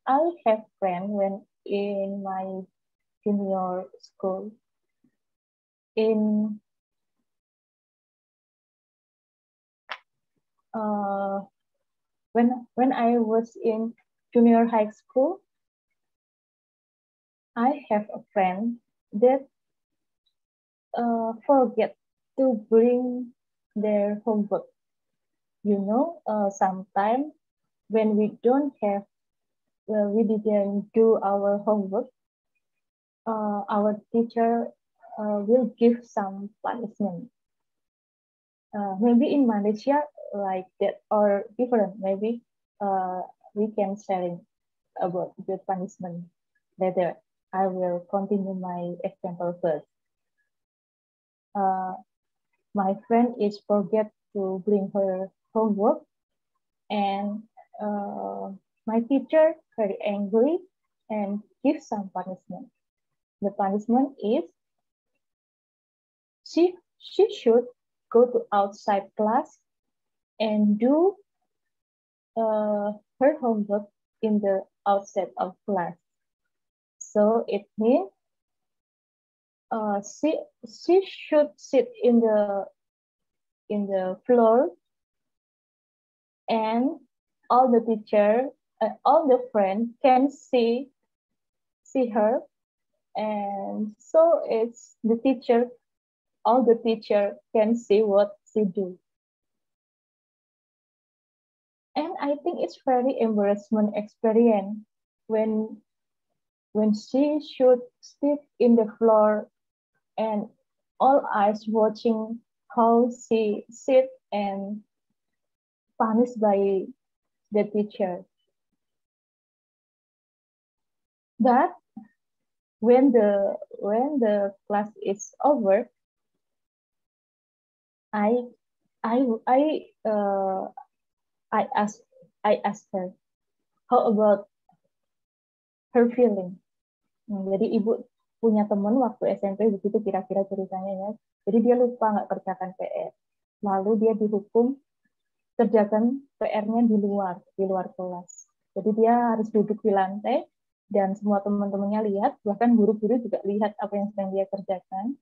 [SPEAKER 1] I have friend when in my junior school. When I was in junior high school, I have a friend that forget to bring their homework. You know, sometimes when we didn't do our homework, our teacher will give some punishment. Maybe in Malaysia like that or different. Maybe we can sharing about the punishment later. I will continue my example first. My friend is forget to bring her homework, and my teacher very angry and give some punishment. The punishment is she should go to outside class and do her homework in the outside of class. So it means she should sit in the floor, and all the teacher, all the friends can see her, and so it's the teacher. All the teacher can see what she do. And I think it's very embarrassment experience when she should sit in the floor and all eyes watching how she sit and punished by the teacher. But when the class is over, I asked her, how about her feeling? Jadi ibu punya teman waktu SMP begitu kira-kira ceritanya ya. Jadi dia lupa nggak kerjakan PR. Lalu dia dihukum kerjakan PR-nya di luar kelas. Jadi dia harus duduk di lantai dan semua teman-temannya lihat, bahkan guru-guru juga lihat apa yang sedang dia kerjakan.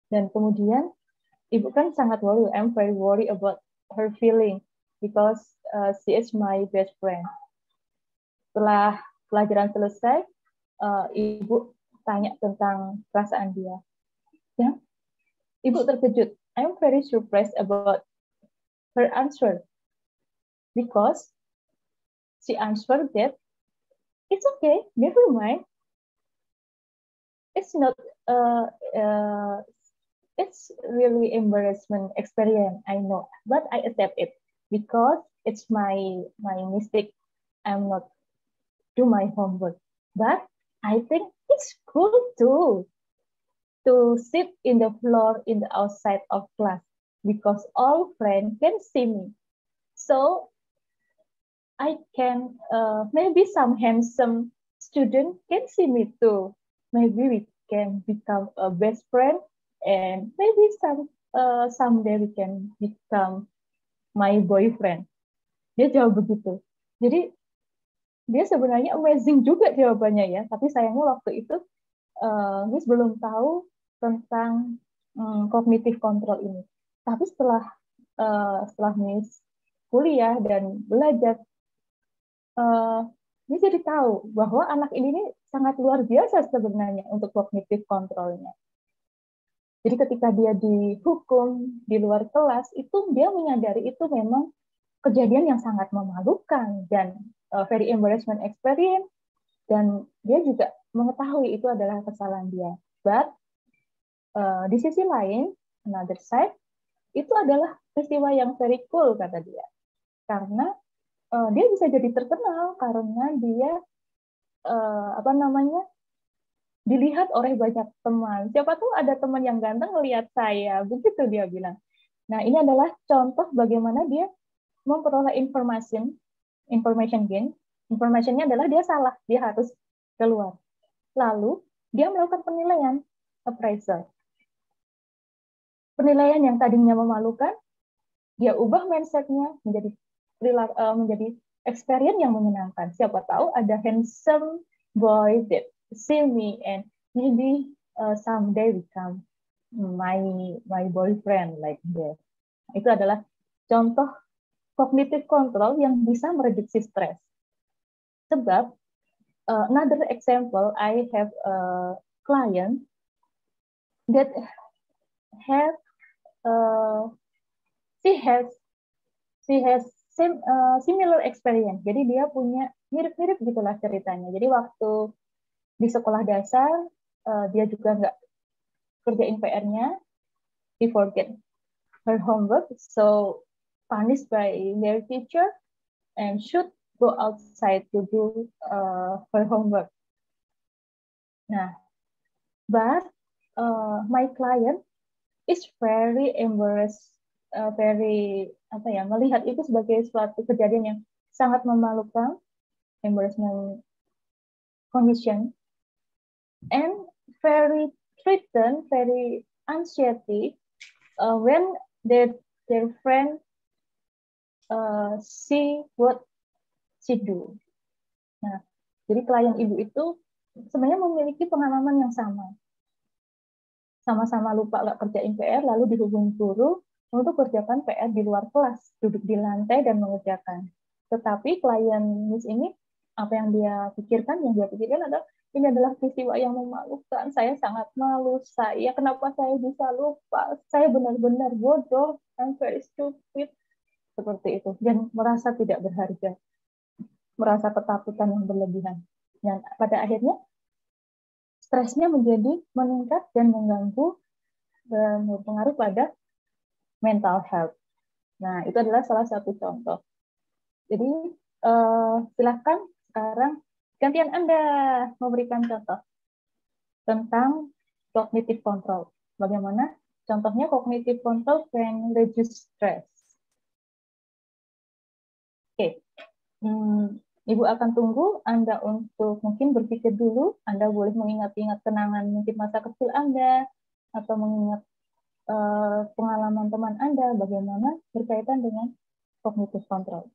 [SPEAKER 1] Dan kemudian ibu kan sangat worry. I'm very worried about her feeling because she is my best friend. Setelah pelajaran selesai, ibu tanya tentang perasaan dia. Ya, ibu terkejut. I'm very surprised about her answer because she answered that it's okay, never mind. It's not. It's really embarrassment experience, I know, but I accept it because it's my mistake. I'm not do my homework, but I think it's cool too to sit in the floor in the outside of class because all friends can see me. So I can maybe some handsome student can see me too. Maybe we can become a best friend. And maybe someday we can become my boyfriend. Dia jawab begitu. Jadi dia sebenarnya amazing juga jawabannya ya. Tapi sayangnya waktu itu Miss belum tahu tentang cognitive control ini. Tapi setelah Miss kuliah dan belajar, Miss jadi tahu bahwa anak ini sangat luar biasa sebenarnya untuk cognitive controlnya. Jadi ketika dia dihukum di luar kelas, itu dia menyadari itu memang kejadian yang sangat memalukan dan very embarrassment experience, dan dia juga mengetahui itu adalah kesalahan dia. But di sisi lain, another side, itu adalah peristiwa yang very cool, kata dia. Karena dia bisa jadi terkenal karena dia apa namanya, dilihat oleh banyak teman. Siapa tahu ada teman yang ganteng melihat saya, begitu dia bilang. Nah, ini adalah contoh bagaimana dia memperoleh information gain. Informationnya adalah dia salah, dia harus keluar. Lalu dia melakukan penilaian, appraisal. Penilaian yang tadinya memalukan, dia ubah mindset-nya menjadi experience yang menyenangkan. Siapa tahu ada handsome boy that see me and maybe someday become my boyfriend like that. Itu adalah contoh cognitive control yang bisa mereduksi stres. Sebab another example, I have a client that have she has similar experience. Jadi dia punya mirip-mirip gitulah ceritanya. Jadi waktu di sekolah dasar dia juga nggak kerjain PR-nya, he forget her homework, so punished by their teacher and should go outside to do her homework. Nah, but my client is very embarrassed, melihat itu sebagai suatu kejadian yang sangat memalukan, embarrassment condition, and very threatened, very anxiety when their friend see what she do. Nah, jadi klien ibu itu sebenarnya memiliki pengalaman yang sama-sama lupa nggak kerjain PR, lalu dihubungi guru untuk kerjakan PR di luar kelas, duduk di lantai dan mengerjakan. Tetapi klien Miss ini, apa yang dia pikirkan adalah ini adalah peristiwa yang memalukan. Saya sangat malu. Kenapa saya bisa lupa? Saya benar-benar bodoh. I'm very stupid. Seperti itu. Dan merasa tidak berharga. Merasa ketakutan yang berlebihan. Dan pada akhirnya, stresnya menjadi meningkat dan mengganggu dan berpengaruh pada mental health. Nah, itu adalah salah satu contoh. Jadi, silakan sekarang gantian Anda memberikan contoh tentang cognitive control. Bagaimana contohnya cognitive control can reduce stress. Oke. Ibu akan tunggu Anda untuk mungkin berpikir dulu. Anda boleh mengingat-ingat kenangan mungkin masa kecil Anda, atau mengingat pengalaman teman Anda, bagaimana berkaitan dengan cognitive control.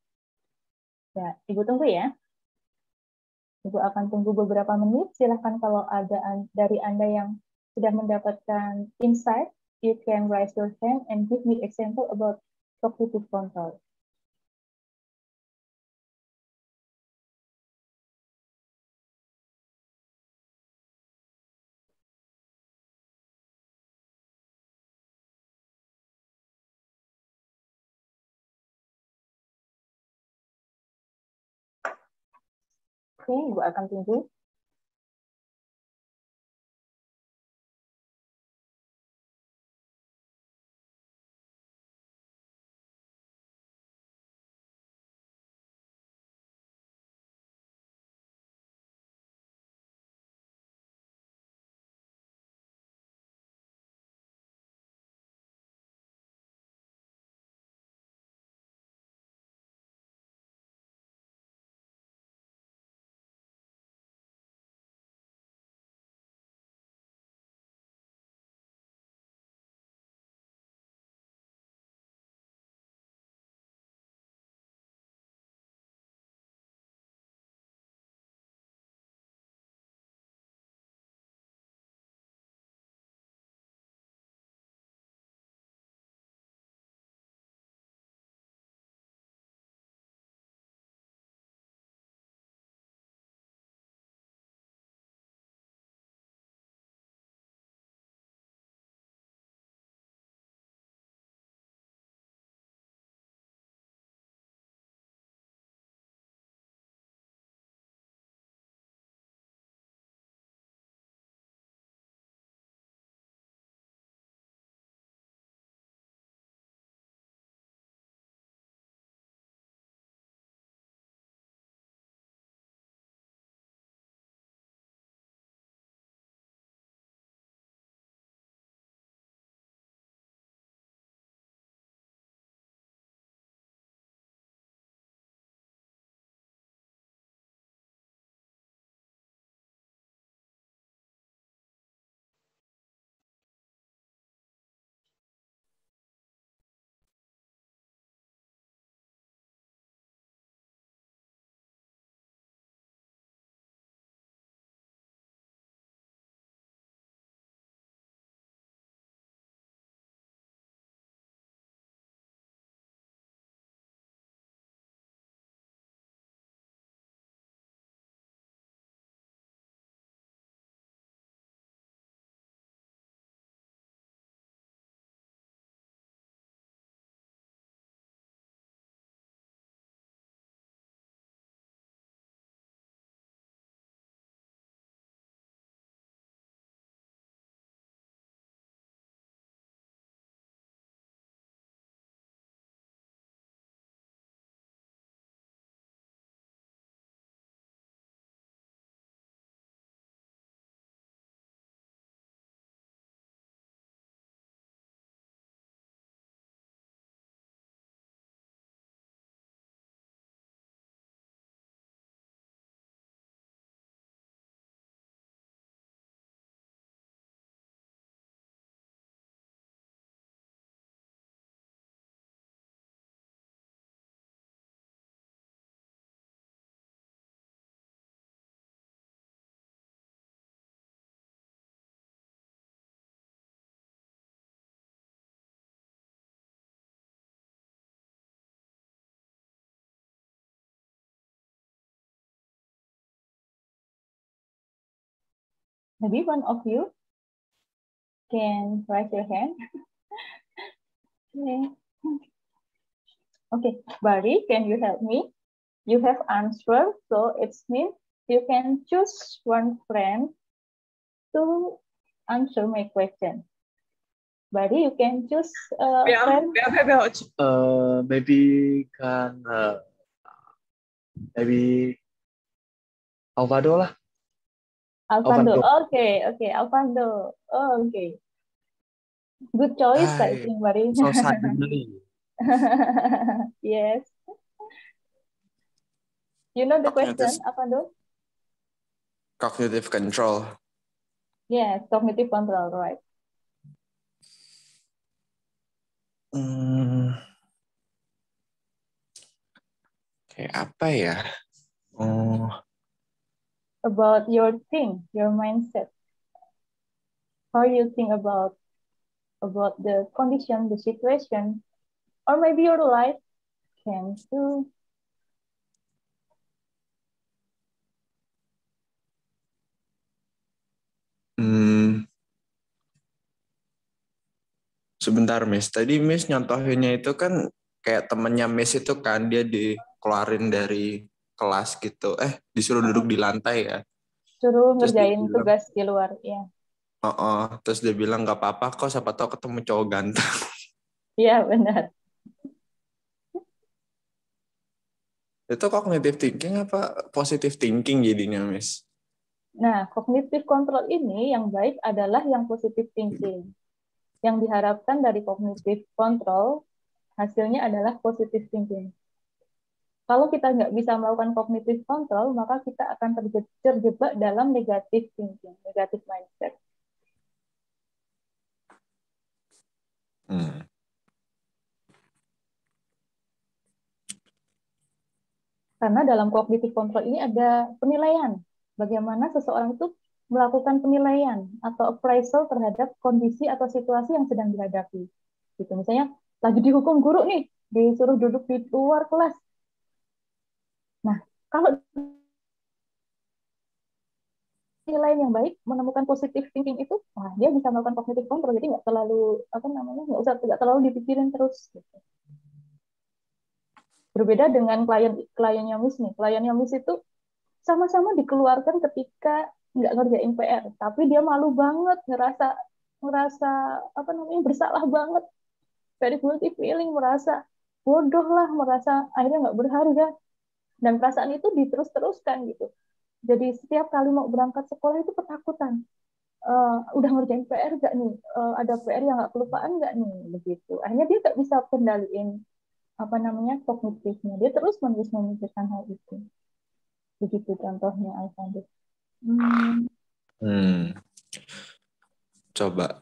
[SPEAKER 1] Ya, Ibu tunggu ya. Ibu akan tunggu beberapa menit. Silahkan kalau ada dari Anda yang sudah mendapatkan insight, you can raise your hand and give me example about cognitive control. Oke, Ibu akan tunggu. Maybe one of you can raise your hand. Okay. Okay, Barry, can you help me? You have answered, so it means you can choose one friend to answer my question. Barry, you can choose a friend.
[SPEAKER 4] Maybe maybe Alvaro lah.
[SPEAKER 1] Alvando.
[SPEAKER 4] Alvando.
[SPEAKER 1] Okay, Alvando. Oh, okay. Good choice, I think, Barry.
[SPEAKER 4] So suddenly.
[SPEAKER 1] Yes. You know the question, Alvando?
[SPEAKER 5] Cognitive control.
[SPEAKER 1] Yes, cognitive control, right.
[SPEAKER 5] Kayak apa ya?
[SPEAKER 1] About your thing, your mindset. How you think about the condition, the situation, or maybe your life can too.
[SPEAKER 5] Sebentar, Miss. Tadi Miss nyontohinnya itu kan kayak temennya Miss itu kan dia dikeluarin dari kelas gitu. Disuruh duduk di lantai ya.
[SPEAKER 1] Suruh
[SPEAKER 5] Terus
[SPEAKER 1] ngerjain
[SPEAKER 5] bilang,
[SPEAKER 1] tugas di luar, ya.
[SPEAKER 5] Terus dia bilang nggak apa-apa kok, siapa tahu ketemu cowok ganteng.
[SPEAKER 1] Iya, benar.
[SPEAKER 5] Itu cognitive thinking apa positive thinking jadinya, Miss?
[SPEAKER 1] Nah, cognitive control ini yang baik adalah yang positive thinking. Yang diharapkan dari cognitive control, hasilnya adalah positive thinking. Kalau kita nggak bisa melakukan cognitive control, maka kita akan terjebak dalam negative thinking, negative mindset. Karena dalam cognitive control ini ada penilaian. Bagaimana seseorang itu melakukan penilaian atau appraisal terhadap kondisi atau situasi yang sedang dihadapi. Gitu. Misalnya, lagi dihukum guru nih, disuruh duduk di luar kelas. Nah, kalau nilai yang baik, menemukan positive thinking itu, dia bisa melakukan cognitive control. Jadi nggak terlalu, nggak terlalu dipikirin terus. Gitu. Berbeda dengan kliennya Miss nih. Kliennya Miss itu sama-sama dikeluarkan ketika nggak ngerjain PR, tapi dia malu banget, ngerasa bersalah banget, very guilty feeling, merasa bodoh lah, merasa akhirnya nggak berharga, dan perasaan itu diterus-teruskan gitu. Jadi setiap kali mau berangkat sekolah itu ketakutan, udah ngerjain PR nggak nih, ada PR yang nggak kelupaan nggak nih, begitu. Akhirnya dia nggak bisa kendaliin kognitifnya, dia terus menerus memikirkan hal itu. Begitu contohnya, Alfando.
[SPEAKER 5] Coba.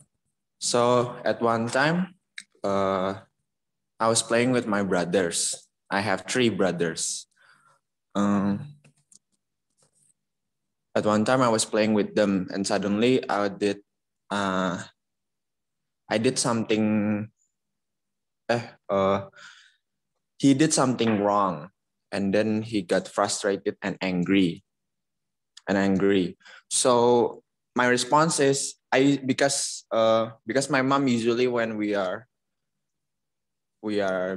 [SPEAKER 5] So at one time, I was playing with my brothers. I have 3 brothers. At one time, I was playing with them, and suddenly I did something. He did something wrong, and then he got frustrated and angry. So my response is because my mom usually, when we are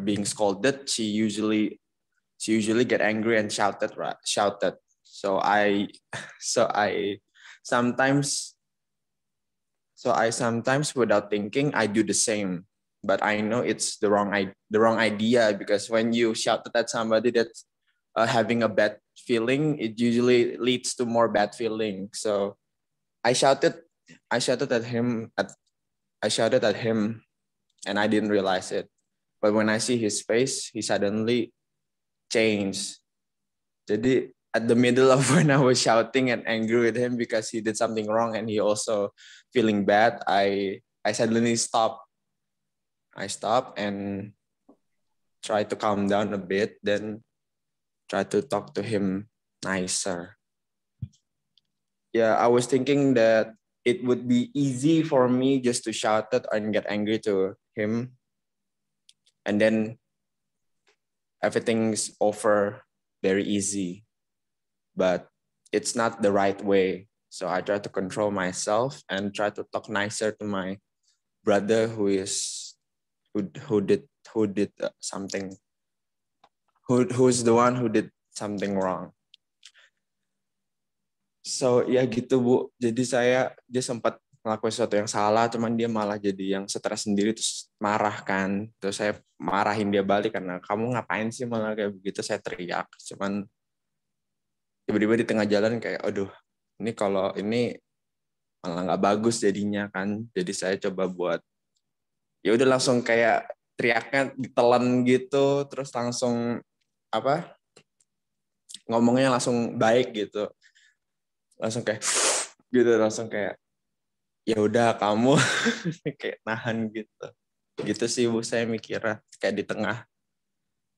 [SPEAKER 5] being scolded, she usually get angry and shouted. So I sometimes without thinking I do the same. But I know it's the wrong idea, because when you shouted at somebody that's having a bad feeling, it usually leads to more bad feeling. So I shouted at him, and I didn't realize it. But when I see his face, he suddenly changed. Jadi at the middle of when I was shouting and angry with him because he did something wrong and he also feeling bad, I suddenly stopped. I stopped and tried to calm down a bit, then try to talk to him nicer. Yeah, I was thinking that it would be easy for me just to shout it and get angry to him, and then everything's over very easy. But it's not the right way. So I try to control myself and try to talk nicer to my brother who did something, who's the one who did something wrong. So ya gitu Bu. Jadi dia sempat ngelakuin sesuatu yang salah, cuman dia malah jadi yang stres sendiri, terus marah kan. Terus saya marahin dia balik karena kamu ngapain sih malah kayak begitu, saya teriak. Cuman tiba-tiba di tengah jalan kayak, aduh, ini kalau ini malah nggak bagus jadinya kan. Jadi saya coba buat, ya udah langsung kayak teriaknya ditelan gitu, terus langsung ngomongnya langsung baik gitu. Langsung kayak gitu, langsung kayak ya udah kamu kayak nahan gitu sih Bu. Saya mikirnya kayak di tengah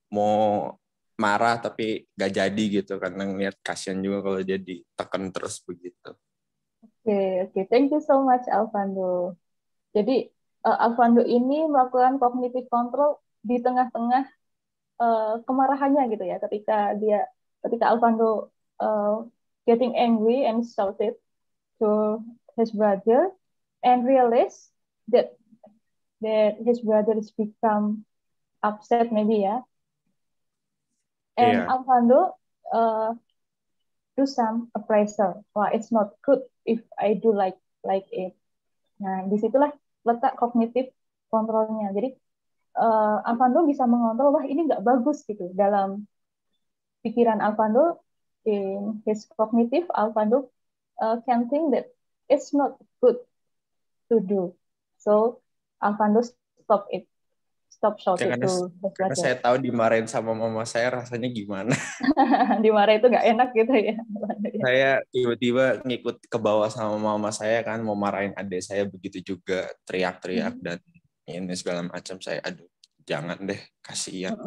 [SPEAKER 5] mau marah tapi gak jadi gitu, karena ngeliat kasihan juga kalau jadi tekan terus begitu.
[SPEAKER 1] Oke. Thank you so much, Alvando. Jadi Alvando ini melakukan cognitive control di tengah-tengah kemarahannya gitu ya. Ketika Alvando getting angry and shouted to his brother and realized that his brother has become upset maybe ya. And
[SPEAKER 5] Yeah.
[SPEAKER 1] Alvando do some appraisal. Wah, it's not good if I do like it. Nah, disitulah letak kognitif kontrolnya. Jadi Alvando bisa mengontrol, wah ini nggak bagus gitu dalam pikiran Alvando. In his cognitive, Alvando can think that it's not good to do. So Alvando stop shouting
[SPEAKER 5] Karena
[SPEAKER 1] to his
[SPEAKER 5] karena
[SPEAKER 1] brother.
[SPEAKER 5] saya tahu dimarahin sama mama saya rasanya gimana.
[SPEAKER 1] Dimarahin itu nggak enak gitu ya.
[SPEAKER 5] Saya tiba-tiba ngikut ke bawah sama mama saya kan, mau marahin adik saya begitu juga, teriak-teriak dan ini segala macam. Saya aduh jangan deh, kasihan.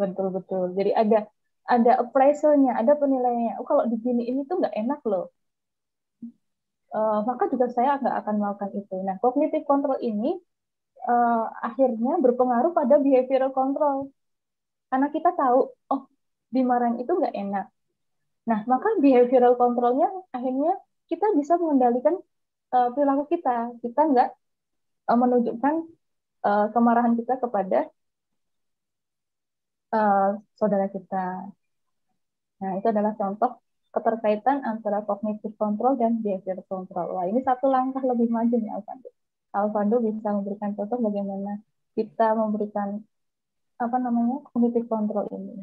[SPEAKER 1] Betul. Jadi ada appraisalnya, ada penilaiannya. Oh, kalau begini ini tuh nggak enak loh. Maka juga saya nggak akan melakukan itu. Nah, cognitive control ini akhirnya berpengaruh pada behavioral control. Karena kita tahu, oh, dimarahin itu nggak enak. Nah, maka behavioral controlnya akhirnya kita bisa mengendalikan perilaku kita. Kita nggak menunjukkan kemarahan kita kepada saudara kita. Nah, itu adalah contoh keterkaitan antara cognitive control dan behavioral control. Wah, ini satu langkah lebih maju nih, Alvando. Alvando bisa memberikan contoh bagaimana kita memberikan cognitive control ini.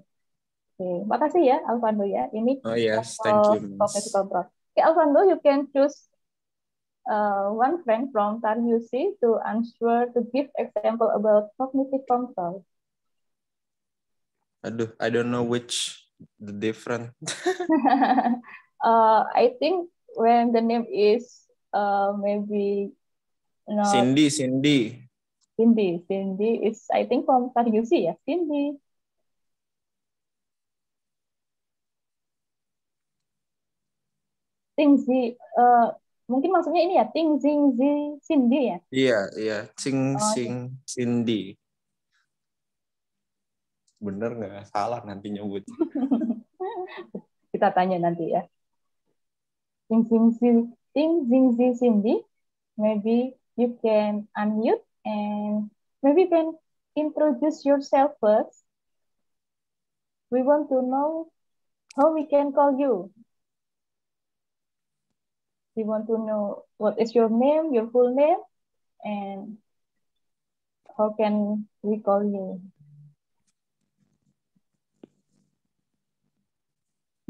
[SPEAKER 1] Oke, makasih ya, Alvando ya. Ini
[SPEAKER 5] Oh yes, thank you,
[SPEAKER 1] cognitive control. Okay, Alvando, you can choose one friend from Taryusi to answer, to give example about cognitive control.
[SPEAKER 5] Aduh, I don't know which the different.
[SPEAKER 1] I think when the name is maybe not
[SPEAKER 5] Cindy
[SPEAKER 1] is, I think, from Taryusi ya, Cindy. Tingzi, mungkin maksudnya ini ya, Ting Zing Zi Cindy ya?
[SPEAKER 5] Iya, Cindy. Bener nggak? Salah nanti nyebut.
[SPEAKER 1] Kita tanya nanti ya. Ting Zing Zi Cindy, maybe you can unmute and maybe you can introduce yourself first. We want to know how we can call you. We want to know what is your name, your full name, and how can we call you?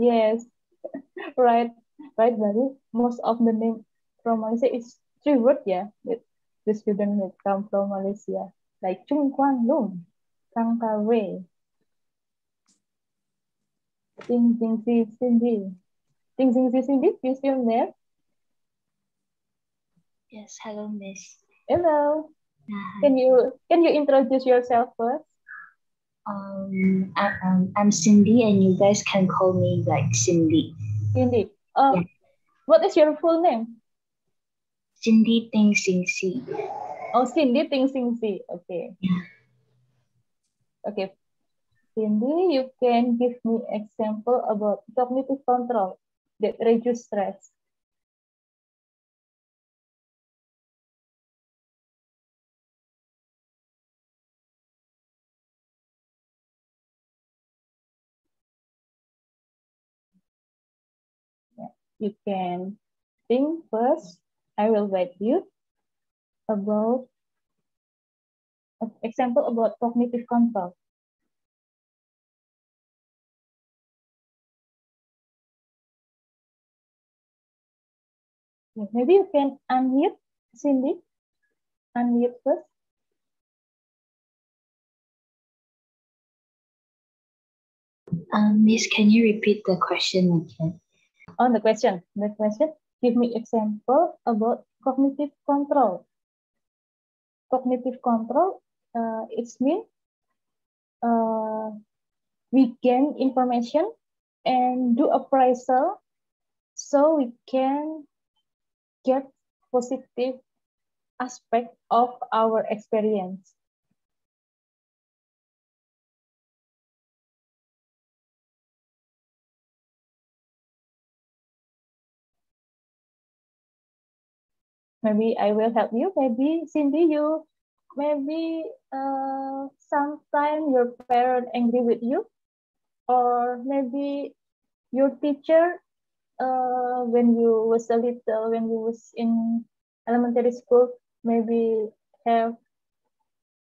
[SPEAKER 1] Yes, right, Baru. Most of the name from Malaysia is 3 words, yeah. The student that come from Malaysia, like Chung Kwang Lung, Kang Ka Wei, Ting Zing Si Cindy. Ting Zing Si Cindy, you still there?
[SPEAKER 6] Yes, hello, Miss.
[SPEAKER 1] Hello. Can you introduce yourself first?
[SPEAKER 6] I'm Cindy, and you guys can call me like Cindy.
[SPEAKER 1] Cindy.
[SPEAKER 6] Yeah.
[SPEAKER 1] What is your full name?
[SPEAKER 6] Cindy Ting Sing Si.
[SPEAKER 1] Oh, Cindy Ting Sing Si. Okay.
[SPEAKER 6] Yeah.
[SPEAKER 1] Okay. Cindy, you can give me example about cognitive control that reduce stress. you can think first. I will guide you about an example about cognitive control. Maybe you can unmute, Cindy. Unmute first.
[SPEAKER 6] Miss, can you repeat the question again?
[SPEAKER 1] On the question, give me example about cognitive control. Cognitive control, it means we gain information and do appraisal so we can get positive aspect of our experience. Maybe I will help you. Maybe Cindy, you maybe sometime your parent angry with you, or maybe your teacher when you was a little, when you was in elementary school, maybe have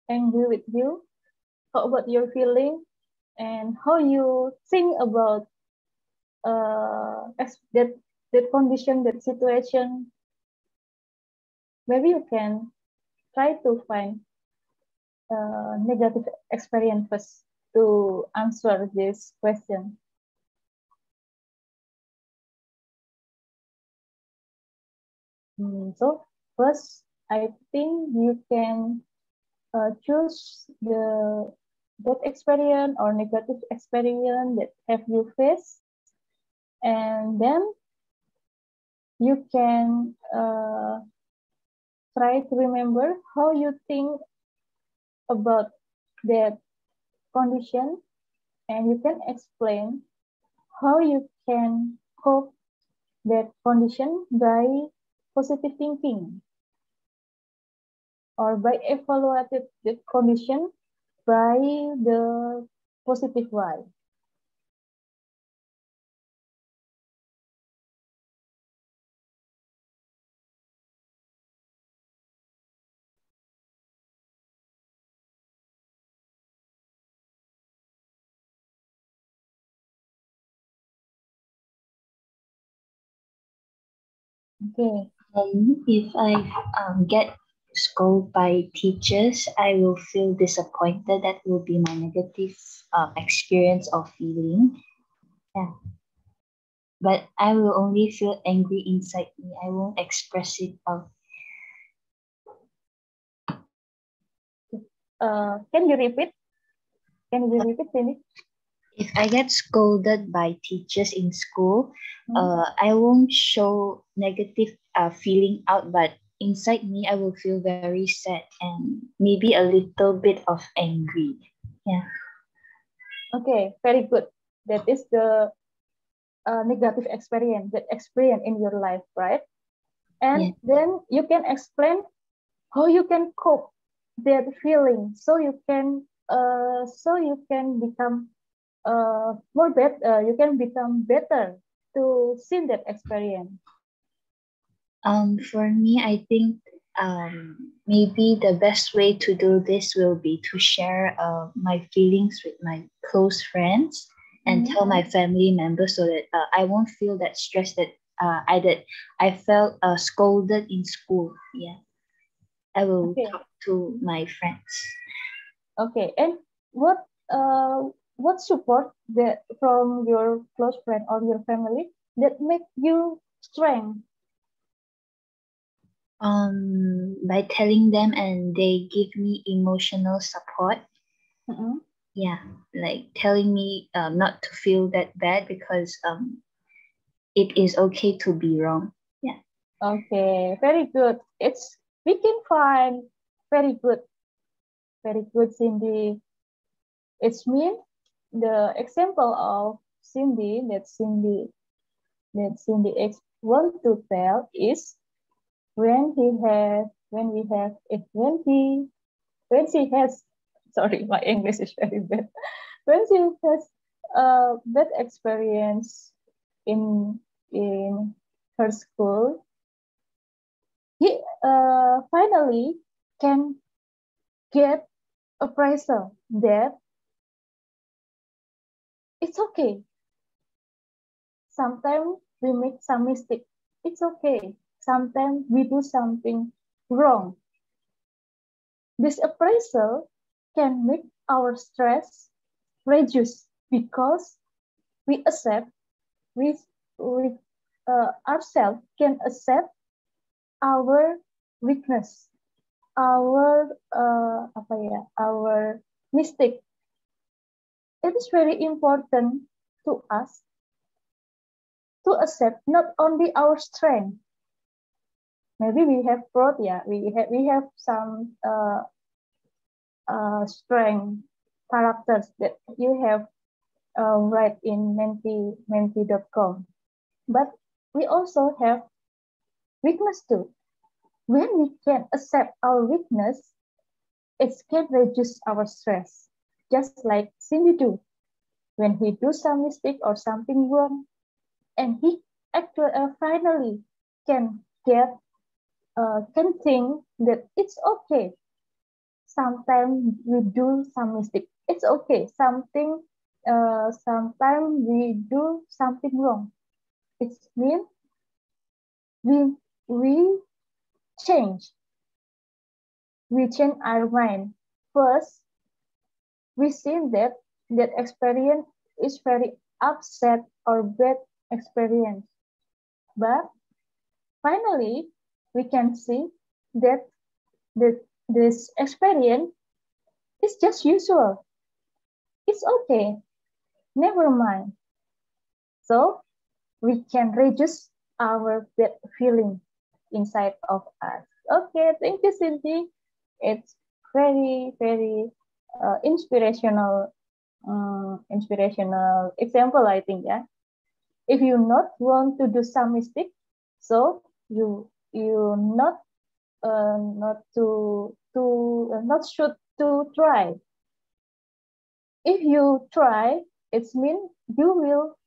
[SPEAKER 1] angry with you. How about your feeling and how you think about that condition, that situation? Maybe you can try to find negative experience first to answer this question. So first, I think you can choose the bad experience or negative experience that have you faced, and then you can try to remember how you think about that condition, and you can explain how you can cope that condition by positive thinking, or by evaluating the condition by the positive way. Okay.
[SPEAKER 6] If I get scolded by teachers, I will feel disappointed. That will be my negative experience or feeling. Yeah. But I will only feel angry inside me. I won't express it out.
[SPEAKER 1] Can you repeat? Can you repeat, Cindy?
[SPEAKER 6] If I get scolded by teachers in school, I won't show negative feeling out, but inside me, I will feel very sad and maybe a little bit of angry. Yeah.
[SPEAKER 1] Okay, very good. That is the negative experience, that experience in your life, right? And then you can explain how you can cope that feeling, so you can become more better. You can become better to see that experience.
[SPEAKER 6] For me, I think maybe the best way to do this will be to share my feelings with my close friends and tell my family members, so that I won't feel that stress that I felt scolded in school. Yeah, I will talk to my friends.
[SPEAKER 1] Okay, and what support that from your close friend or your family that make you strong?
[SPEAKER 6] By telling them, and they give me emotional support. Yeah, like telling me not to feel that bad, because it is okay to be wrong. Yeah.
[SPEAKER 1] Okay, very good. We can find very good, Cindy. It's mean the example of Cindy that Cindy want to tell is when she has, sorry, my English is very bad. When she has bad experience in her school, he finally can get appraisal that it's okay. Sometimes we make some mistake. It's okay. Sometimes we do something wrong. This appraisal can make our stress reduce because we accept, we ourselves can accept our weakness, our our mistake. It is very important to us to accept not only our strength. Maybe we have growth, yeah. We have some strength characters that you have write in menti.com. But we also have weakness too. When we can accept our weakness, it can reduce our stress. Just like Cindy do. When he do some mistake or something wrong, and he actually finally can think that it's okay. Sometimes we do some mistake. It's okay. Sometimes we do something wrong. It means we change. We change our mind. First, we see that experience is very upset or bad experience. But finally, we can see that this experience is just usual. It's okay. Never mind. So we can reduce our bad feeling inside of us. Okay, thank you, Cindy. It's very, very inspirational example, I think. Yeah. If you not want to do some mistake, so you not should to try. If you try, it means you will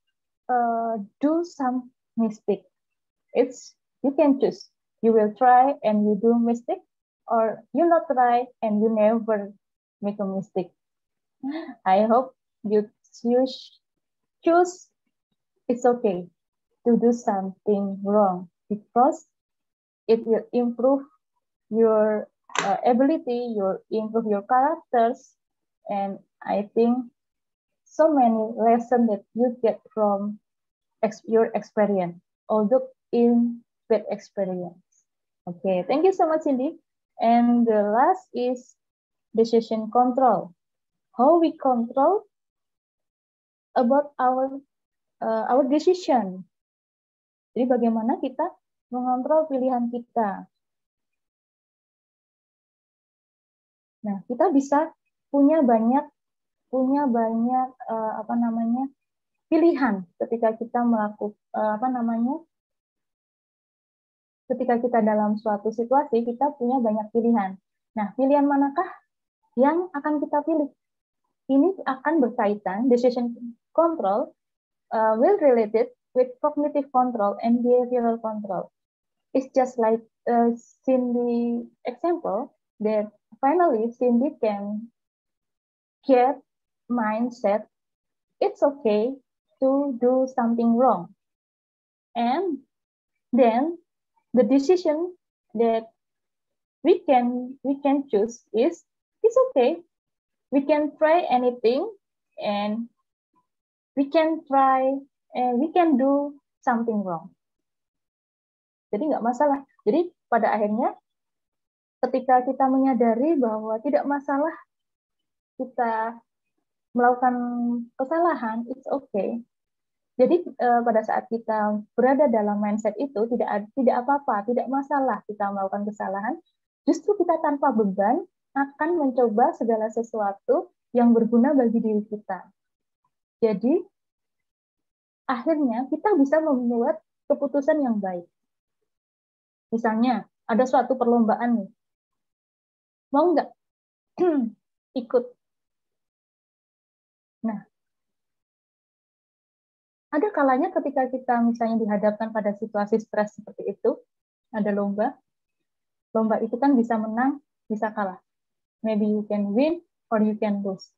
[SPEAKER 1] do some mistake. You can choose. You will try and you do mistake, or you not try and you never make a mistake. I hope you choose it's okay to do something wrong because it will improve your ability, improve your characters, and I think so many lessons that you get from your experience, although in bad experience. Okay, thank you so much, Cindy. And the last is decision control. How we control about our decision. Jadi bagaimana kita mengontrol pilihan kita. Nah, kita bisa punya banyak pilihan ketika kita ketika kita dalam suatu situasi, kita punya banyak pilihan. Nah, pilihan manakah yang akan kita pilih? Ini akan berkaitan, decision control will related with cognitive control and behavioral control. It's just like Cindy example that finally Cindy can get mindset it's okay to do something wrong, and then the decision that we can choose is it's okay. We can try anything and we can do something wrong. Jadi nggak masalah. Jadi pada akhirnya ketika kita menyadari bahwa tidak masalah kita melakukan kesalahan, it's okay. Jadi pada saat kita berada dalam mindset itu tidak apa-apa, tidak masalah kita melakukan kesalahan. Justru kita tanpa beban akan mencoba segala sesuatu yang berguna bagi diri kita. Jadi akhirnya kita bisa membuat keputusan yang baik. Misalnya ada suatu perlombaan nih, mau nggak ikut? Nah, Ada kalanya ketika kita misalnya dihadapkan pada situasi stres seperti itu, ada lomba. Lomba itu kan bisa menang, bisa kalah. Maybe you can win or you can lose.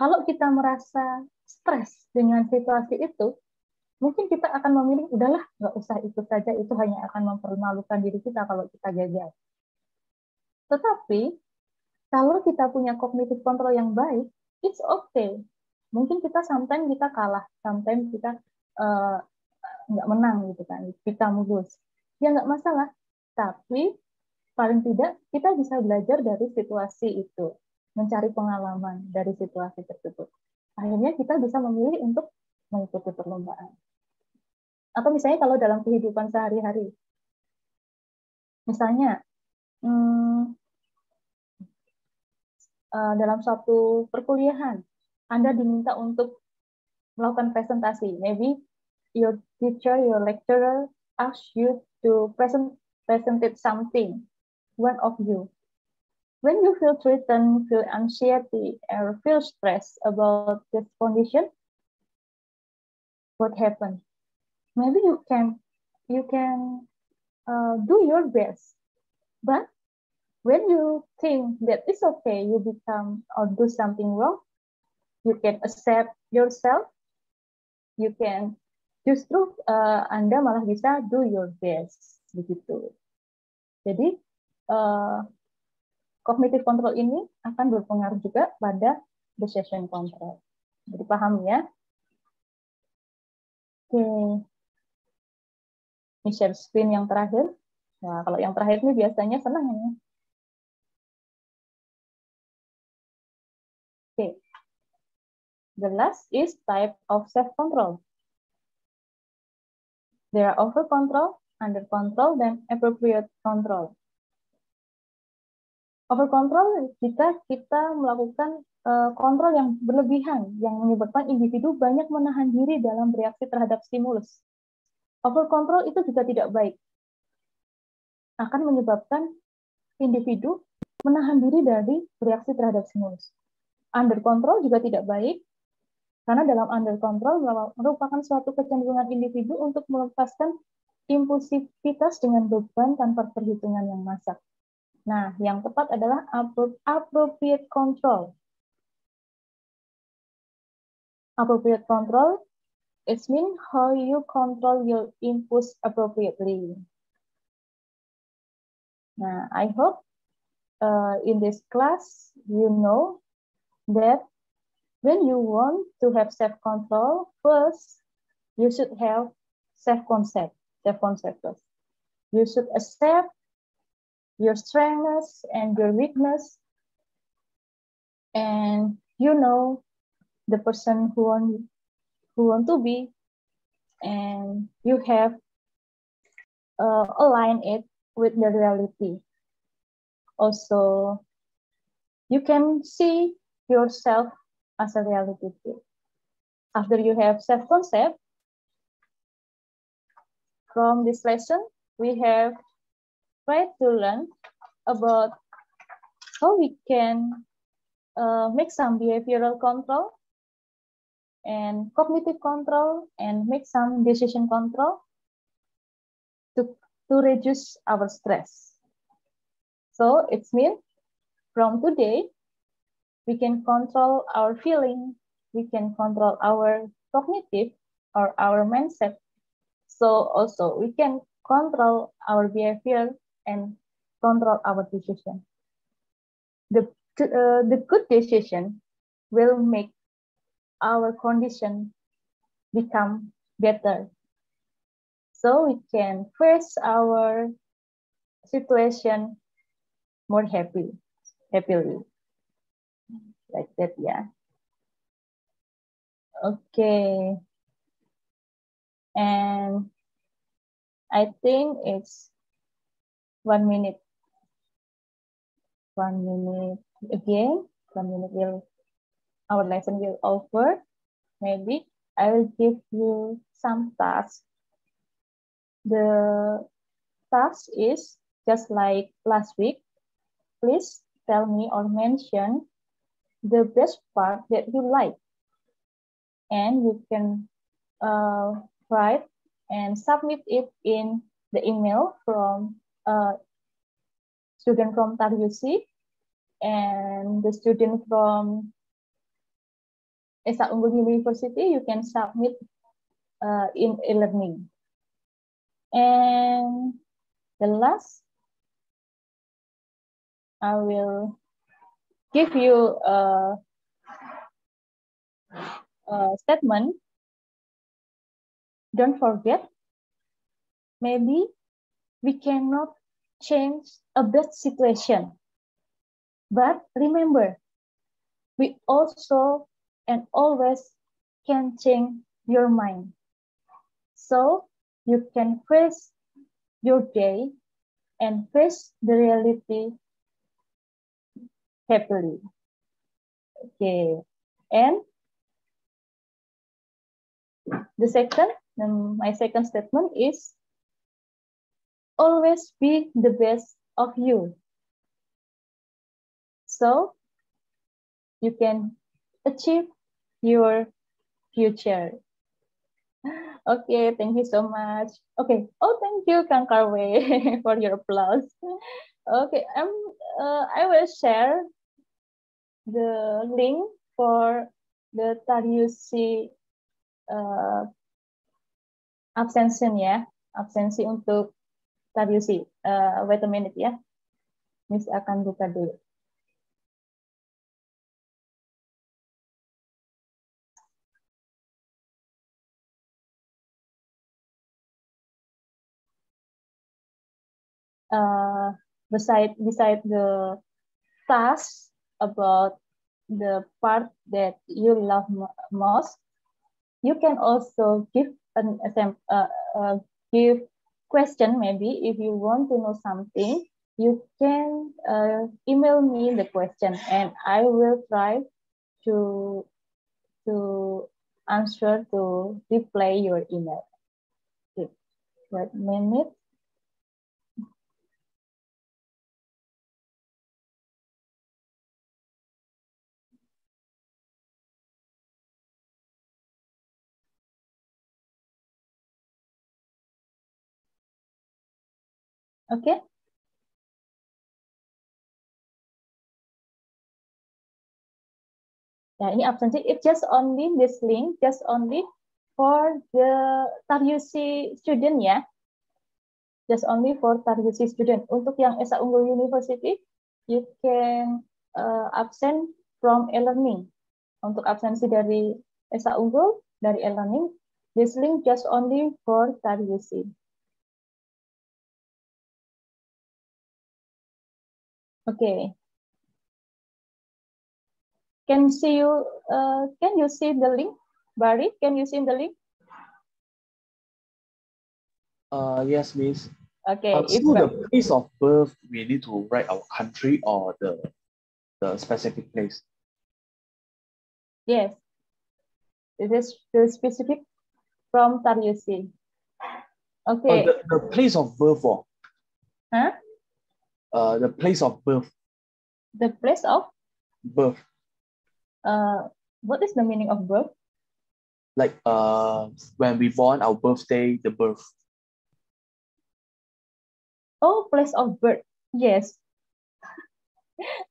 [SPEAKER 1] Kalau kita merasa stres dengan situasi itu, mungkin kita akan memilih, udahlah, nggak usah ikut saja, itu hanya akan mempermalukan diri kita kalau kita gagal. Tetapi, kalau kita punya cognitive control yang baik, it's okay. Mungkin kita sometimes kita kalah, sometimes kita nggak menang gitu kan, kita lose. Ya nggak masalah, tapi paling tidak kita bisa belajar dari situasi itu, mencari pengalaman dari situasi tersebut. Akhirnya kita bisa memilih untuk mengikuti perlombaan. Atau misalnya kalau dalam kehidupan sehari-hari, misalnya dalam suatu perkuliahan, Anda diminta untuk melakukan presentasi. Maybe your teacher, your lecturer asks you to present something, one of you. When you feel threatened, feel anxiety, or feel stressed about this condition, what happened? Maybe you can do your best, but when you think that it's okay, you become or do something wrong, you can accept yourself. You can justru Anda malah bisa do your best begitu. Jadi cognitive control ini akan berpengaruh juga pada decision control. Jadi paham ya? Oke. Ini share screen yang terakhir. Nah, kalau yang terakhir ini biasanya senang ya. Oke. The last is type of self-control. There are over control, under control, dan appropriate control. Over control jika kita melakukan kontrol yang berlebihan, yang menyebabkan individu banyak menahan diri dalam bereaksi terhadap stimulus. Over control itu juga tidak baik. Akan menyebabkan individu menahan diri dari bereaksi terhadap stimulus. Under control juga tidak baik, karena dalam under control merupakan suatu kecenderungan individu untuk melepaskan impulsivitas dengan beban tanpa perhitungan yang masak. Nah, yang tepat adalah appropriate control. Appropriate control, it means how you control your impulse appropriately. Nah, I hope in this class you know that when you want to have self-control, first you should have self-concept. You should accept your strengths and your weakness, and you know the person who want to be, and you have align it with the reality. Also, you can see yourself as a reality too. After you have self-concept, from this lesson, we have tried to learn about how we can make some behavioral control and cognitive control and make some decision control to reduce our stress. So it means from today, we can control our feeling, we can control our cognitive or our mindset. So also we can control our behavior and control our decision. The good decision will make our condition become better. So we can face our situation more happily. Like that, yeah. Okay. And I think it's 1 minute. 1 minute again. 1 minute our lesson will over. Maybe I will give you some tasks. The task is just like last week. Please tell me or mention the best part that you like. And you can write and submit it in the email from student from TARUC and the student from Esa Unggul University, you can submit in e-learning. And the last, I will give you a statement. Don't forget, maybe we cannot change a bad situation. But remember, we also and always can change your mind. So you can face your day and face the reality happily. Okay. And my second statement is always be the best of you. So you can achieve your future. Okay, thank you so much. Okay, oh, thank you, Kang Karwe, for your applause. Okay, I will share the link for the TARUC absensi untuk TARUC. Wait a minute ya, Miss akan buka dulu. Beside the task about the part that you love most, you can also give give question. Maybe if you want to know something, you can email me the question, and I will try to answer, to reply your email. Okay. Wait a minute. Okay. Nah, ini absensi. It's just only this link, just only for the TARUC student ya. Just only for TARUC student. Untuk yang Esa Unggul University, you can absent from e-learning. Untuk absensi dari Esa Unggul, dari e-learning, this link just only for TARUC. Okay. Can you see the link, Barry? Can you see the link?
[SPEAKER 4] Yes, Miss.
[SPEAKER 1] Okay.
[SPEAKER 4] So the place of birth, we need to write our country or the specific place.
[SPEAKER 1] Yes. It is the specific from TARUC. Okay.
[SPEAKER 4] The place of birth, or?
[SPEAKER 1] Huh?
[SPEAKER 4] The place of birth.
[SPEAKER 1] The place of
[SPEAKER 4] birth.
[SPEAKER 1] What is the meaning of birth?
[SPEAKER 4] Like when we born, our birthday, the birth.
[SPEAKER 1] Oh, place of birth. Yes.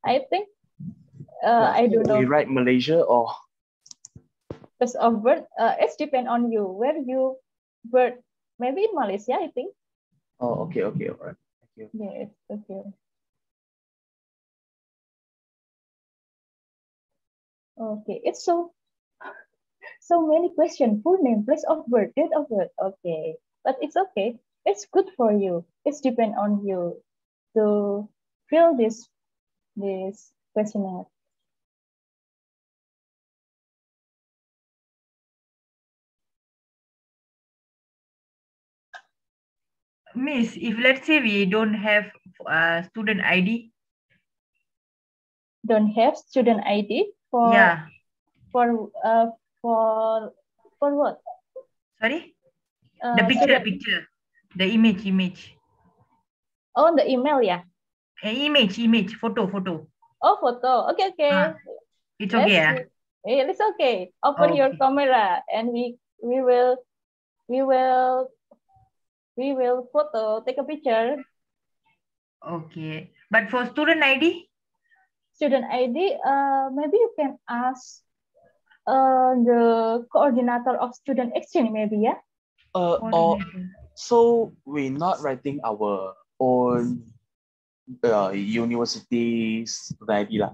[SPEAKER 1] I think I don't know.
[SPEAKER 4] We write Malaysia or
[SPEAKER 1] place of birth. It's depend on you where you birth. Maybe in Malaysia, I think.
[SPEAKER 4] Oh, okay, all right. Thank you.
[SPEAKER 1] Yes, okay. Okay, it's so many questions. Full name, place of birth, date of birth. Okay, but it's okay. It's good for you. It's depend on you to fill this questionnaire.
[SPEAKER 7] Miss, if let's say we don't have student ID.
[SPEAKER 1] Don't have student ID for for what?
[SPEAKER 7] Sorry? The picture. The image.
[SPEAKER 1] Oh, the email, yeah.
[SPEAKER 7] Image, photo.
[SPEAKER 1] Oh, photo. Okay.
[SPEAKER 7] It's okay, yeah?
[SPEAKER 1] It's okay. Open your camera and we we will we will take a picture.
[SPEAKER 7] Okay. But for student ID?
[SPEAKER 1] Student ID, maybe you can ask the coordinator of student exchange, maybe, yeah?
[SPEAKER 4] Or so we're not writing our own university student ID lah.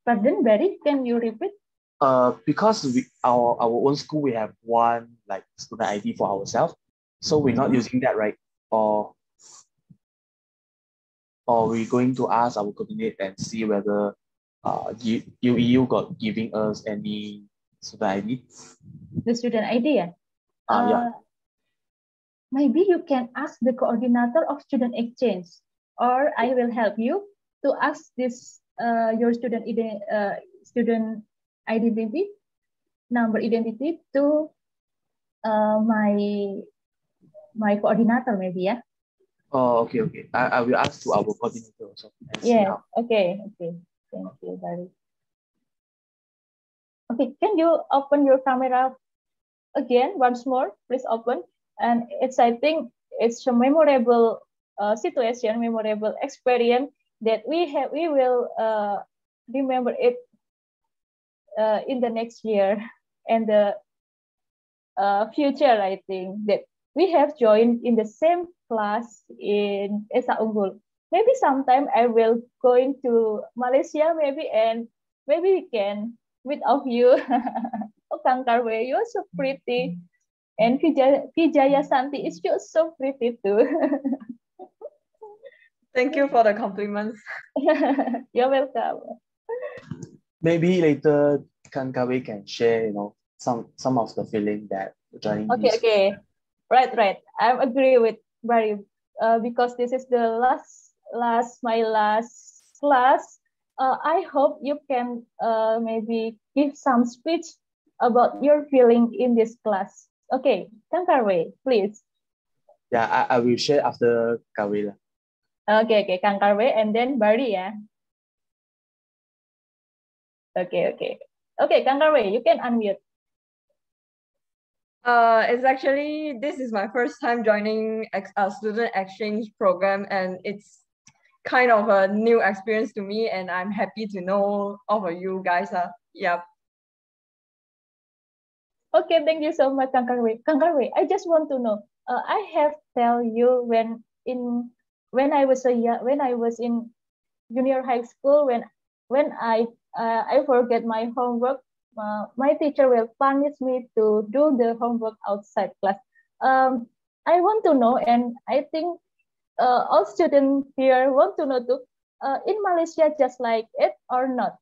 [SPEAKER 1] Pardon, Barry, can you repeat?
[SPEAKER 4] Because our own school, we have one like student ID for ourselves, so we're not using that, right? Or we're going to ask our coordinator and see whether UEU got giving us any student ID.
[SPEAKER 1] The student ID, yeah?
[SPEAKER 4] Yeah.
[SPEAKER 1] Maybe you can ask the coordinator of student exchange, or I will help you to ask this your student identity number identity to my coordinator, maybe, yeah.
[SPEAKER 4] Oh, okay. I will ask to our coordinator also.
[SPEAKER 1] Yeah. Okay. Thank you, Barry. Okay, can you open your camera again once more? Please open. And I think it's a memorable situation, memorable experience that we will remember it in the next year and the future. I think that we have joined in the same class in Esa Unggul. Maybe sometime I will going to Malaysia, maybe, and maybe we can meet of you. Oh, Kang Karwe, you're so pretty. And Vijaya Santi is just so pretty too.
[SPEAKER 3] Thank you for the compliments.
[SPEAKER 1] You're welcome.
[SPEAKER 4] Maybe later Kang Kawe can share, some of the feeling that joining.
[SPEAKER 1] Okay. Right. I agree with Barry because this is the my last class. I hope you can maybe give some speech about your feeling in this class. Okay, Kang Karwe, please.
[SPEAKER 4] Yeah, I will share after Kawe.
[SPEAKER 1] Okay, Kang Karwe and then Barry, yeah. Okay, Kang Karwe, you can unmute.
[SPEAKER 3] This is my first time joining a student exchange program, and it's kind of a new experience to me, and I'm happy to know all of you guys. Yeah.
[SPEAKER 1] Okay, thank you so much, Kang Karwe. Kang Karwe, I just want to know. I have tell you when I was in junior high school, when I forget my homework, my teacher will punish me to do the homework outside class. I want to know, and I think all students here want to know too. In Malaysia, just like it or not?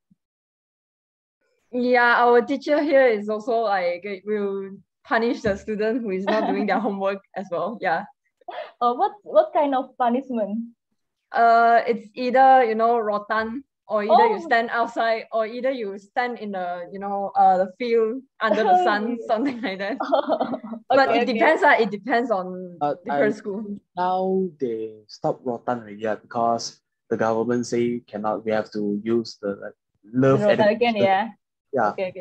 [SPEAKER 3] Yeah, our teacher here is also like will punish the student who is not doing their homework as well. Yeah.
[SPEAKER 1] What kind of punishment?
[SPEAKER 3] It's either rotan, or either you stand outside, or either you stand in the the field under the sun, something like that. But it depends. It depends on different school.
[SPEAKER 4] Now they stop rotan already because the government say cannot. We have to use the love
[SPEAKER 1] again. Yeah.
[SPEAKER 4] Yeah.
[SPEAKER 1] Okay.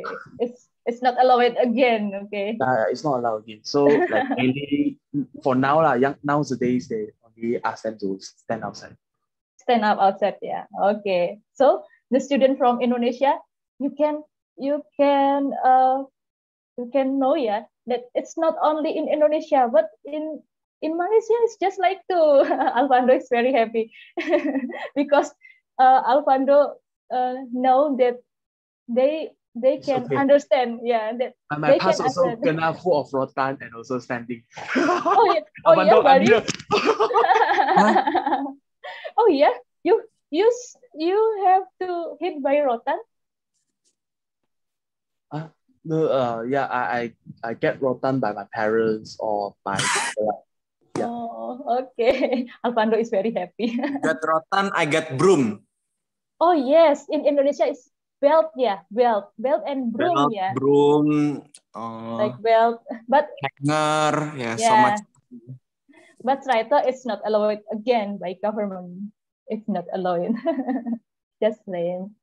[SPEAKER 1] It's not allowed again. Okay.
[SPEAKER 4] It's not allowed again. So like really for now nowadays they only ask them to stand outside.
[SPEAKER 1] Stand up outside, yeah. Okay. So the student from Indonesia, you can know, yeah, that it's not only in Indonesia, but in Malaysia it's just like too. Alvando is very happy because Alvando know that they can understand, yeah. That
[SPEAKER 4] my past also kena full of rotan and also standing.
[SPEAKER 1] Yeah, buddy. Oh yeah, you have to hit by rotan.
[SPEAKER 4] Yeah, I get rotan by my parents or by. Yeah.
[SPEAKER 1] Oh, okay. Alvando is very happy.
[SPEAKER 5] Got rotan, I got broom.
[SPEAKER 1] Oh yes, in Indonesia it's belt, yeah, belt and broom, belt, yeah.
[SPEAKER 5] Broom,
[SPEAKER 1] like belt, but
[SPEAKER 5] hanger, yeah, so much.
[SPEAKER 1] But Raita, it's not allowed again by government. It's not allowed. Just lame.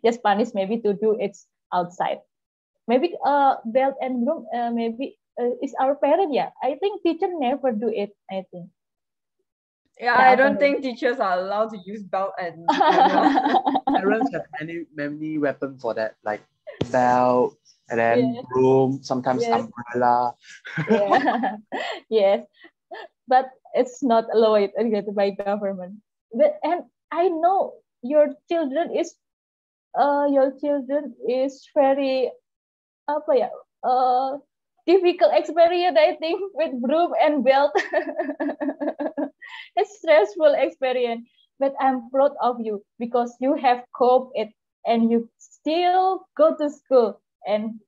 [SPEAKER 1] Just punish maybe to do it outside. Maybe belt and broom maybe is our parent. Yeah, I think teacher never do it. I think.
[SPEAKER 3] Yeah,
[SPEAKER 1] Yeah,
[SPEAKER 3] I don't
[SPEAKER 1] Alvando.
[SPEAKER 3] think teachers are allowed to use belt and
[SPEAKER 4] Parents have many weapons for that, like belt and then
[SPEAKER 1] Yes.
[SPEAKER 4] broom, sometimes
[SPEAKER 1] Yes.
[SPEAKER 4] umbrella.
[SPEAKER 1] Yeah. Yes, but it's not allowed by government. But, and I know your children is very apa ya difficult experience, I think, with broom and belt. It's stressful experience, but I'm proud of you because you have coped it and you still go to school and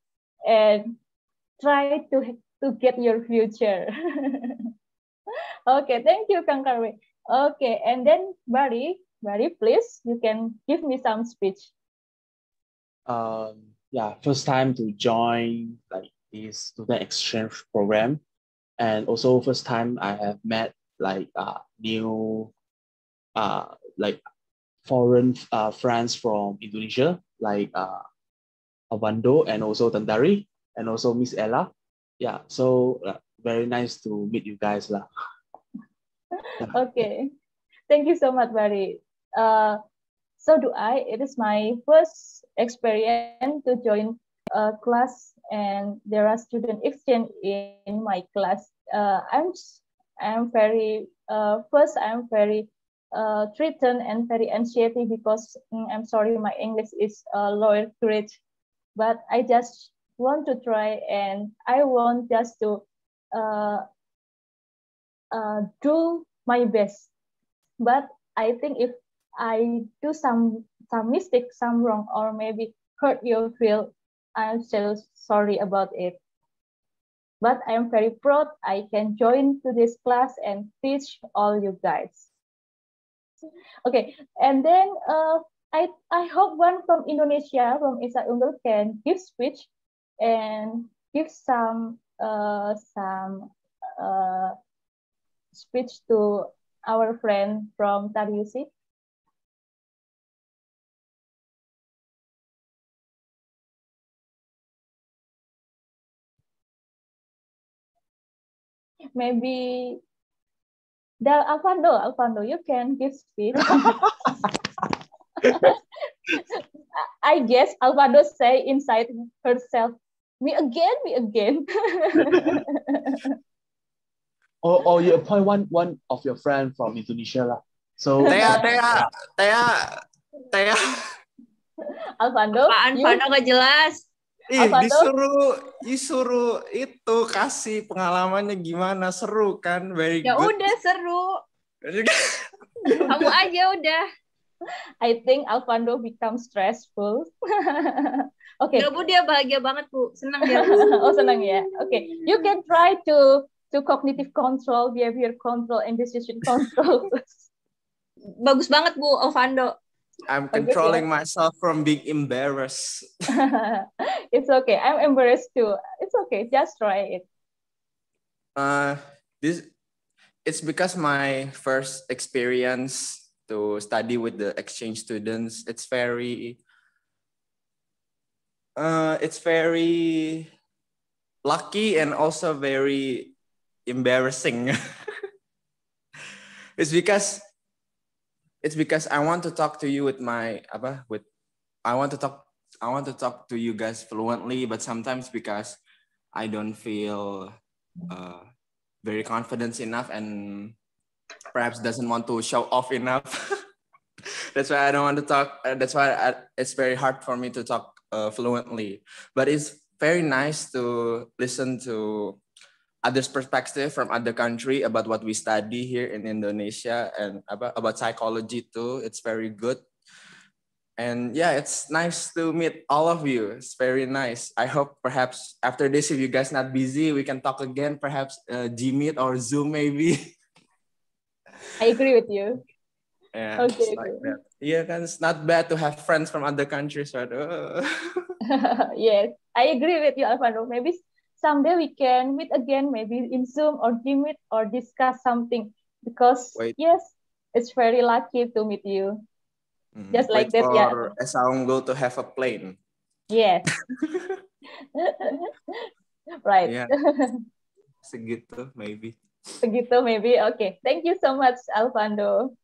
[SPEAKER 1] try to get your future. Okay, thank you, Kang Karwi. Okay, and then Bari, please, you can give me some speech.
[SPEAKER 4] Yeah, first time to join like this student exchange program, and also first time I have met like new like foreign friends from Indonesia, like Alvando and also Tandari and also Miss Ella. Yeah, so very nice to meet you guys lah.
[SPEAKER 1] Okay, thank you so much, Bari. So do I. It is my first experience to join a class, and there are student exchange in my class. I'm very threatened and very anxious because I'm sorry, my English is lower grade, but I just want to try, and I want just to do my best. But I think if I do some mistake, some wrong, or maybe hurt your feel, I'm still sorry about it. But I am very proud I can join to this class and teach all you guys. Okay, and then I hope one from Indonesia, from Isa Unggul, can give speech and give some speech to our friend from Tariusi. Maybe Alvando, you can give speech. I guess Alvando say inside herself, me again.
[SPEAKER 4] Or you appoint one of your friend from Indonesia lah. So
[SPEAKER 5] Tea.
[SPEAKER 1] Alvando,
[SPEAKER 3] Alvando gak jelas.
[SPEAKER 5] Disuruh itu kasih pengalamannya gimana, seru kan, very
[SPEAKER 3] ya
[SPEAKER 5] good.
[SPEAKER 3] Udah seru. Kamu aja udah.
[SPEAKER 1] I think Alvando become stressful. Okay.
[SPEAKER 3] Gak Bu, dia bahagia banget Bu, senang dia.
[SPEAKER 1] Oh senang ya. Okay, you can try to cognitive control, behavior control, and decision control.
[SPEAKER 3] Bagus banget Bu, Alvando.
[SPEAKER 5] I'm controlling myself from being embarrassed.
[SPEAKER 1] It's okay. I'm embarrassed too. It's okay. Just try it.
[SPEAKER 5] It's because my first experience to study with the exchange students. It's very lucky and also very embarrassing. It's because I want to talk to you with I want to talk to you guys fluently, but sometimes because I don't feel very confident enough and perhaps doesn't want to show off enough. That's why I don't want to talk. That's why it's very hard for me to talk fluently. But it's very nice to listen to others' perspective from other country about what we study here in Indonesia and about psychology too. It's very good. And yeah, it's nice to meet all of you. It's very nice. I hope perhaps after this, if you guys not busy, we can talk again, perhaps Gmeet or Zoom maybe.
[SPEAKER 1] I agree with you.
[SPEAKER 5] Yeah,
[SPEAKER 1] Okay.
[SPEAKER 5] like that. Yeah, it's not bad to have friends from other countries, right?
[SPEAKER 1] Yes, I agree with you, Alvando. Maybe someday we can meet again, maybe in Zoom or Gmeet, or discuss something, because yes, it's very lucky to meet you. Just like that, yeah.
[SPEAKER 5] For Esa Unggul to have a plane.
[SPEAKER 1] Yes. Right.
[SPEAKER 5] Yeah. Segitu maybe.
[SPEAKER 1] Begitu maybe. Okay. Thank you so much, Alvando.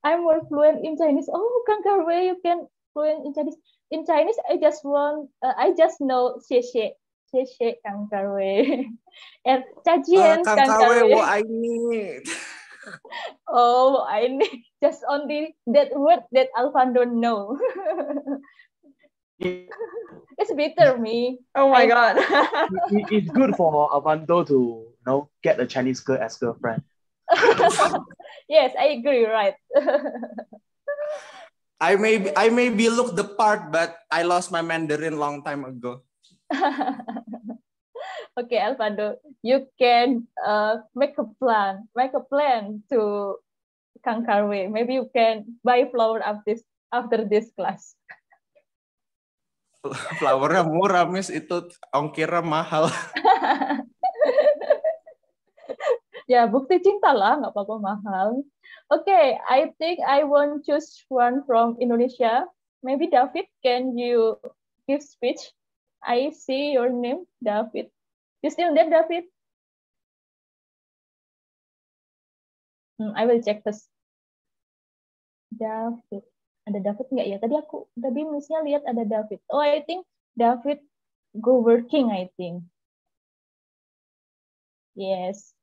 [SPEAKER 1] I'm more fluent in Chinese. Oh, Kang Karwei, you can fluent in Chinese. In Chinese, I just know 谢谢 Kang Karwei. And 再见
[SPEAKER 5] Kang
[SPEAKER 1] Kang
[SPEAKER 5] Karwei,
[SPEAKER 1] Karwei.
[SPEAKER 5] what I need.
[SPEAKER 1] Oh, I need just only that word that Alvando know. It's bitter me.
[SPEAKER 3] Oh my God.
[SPEAKER 4] It's good for Avando to get a Chinese girl as girlfriend.
[SPEAKER 1] Yes, I agree. Right.
[SPEAKER 5] I maybe look the part, but I lost my Mandarin long time ago.
[SPEAKER 1] Okay, Alvando, you can make a plan to Kang Karwei. Maybe you can buy flower after this class.
[SPEAKER 5] Flowernya murah, Miss. Itu ongkirnya mahal.
[SPEAKER 1] Ya, bukti cinta lah, nggak apa-apa mahal. Okay, I think I won't choose one from Indonesia. Maybe David, can you give speech? I see your name, David. You still there, David? I will check first. David. Ada David nggak ya? Tadi misalnya lihat ada David. Oh, I think David go working, I think. Yes.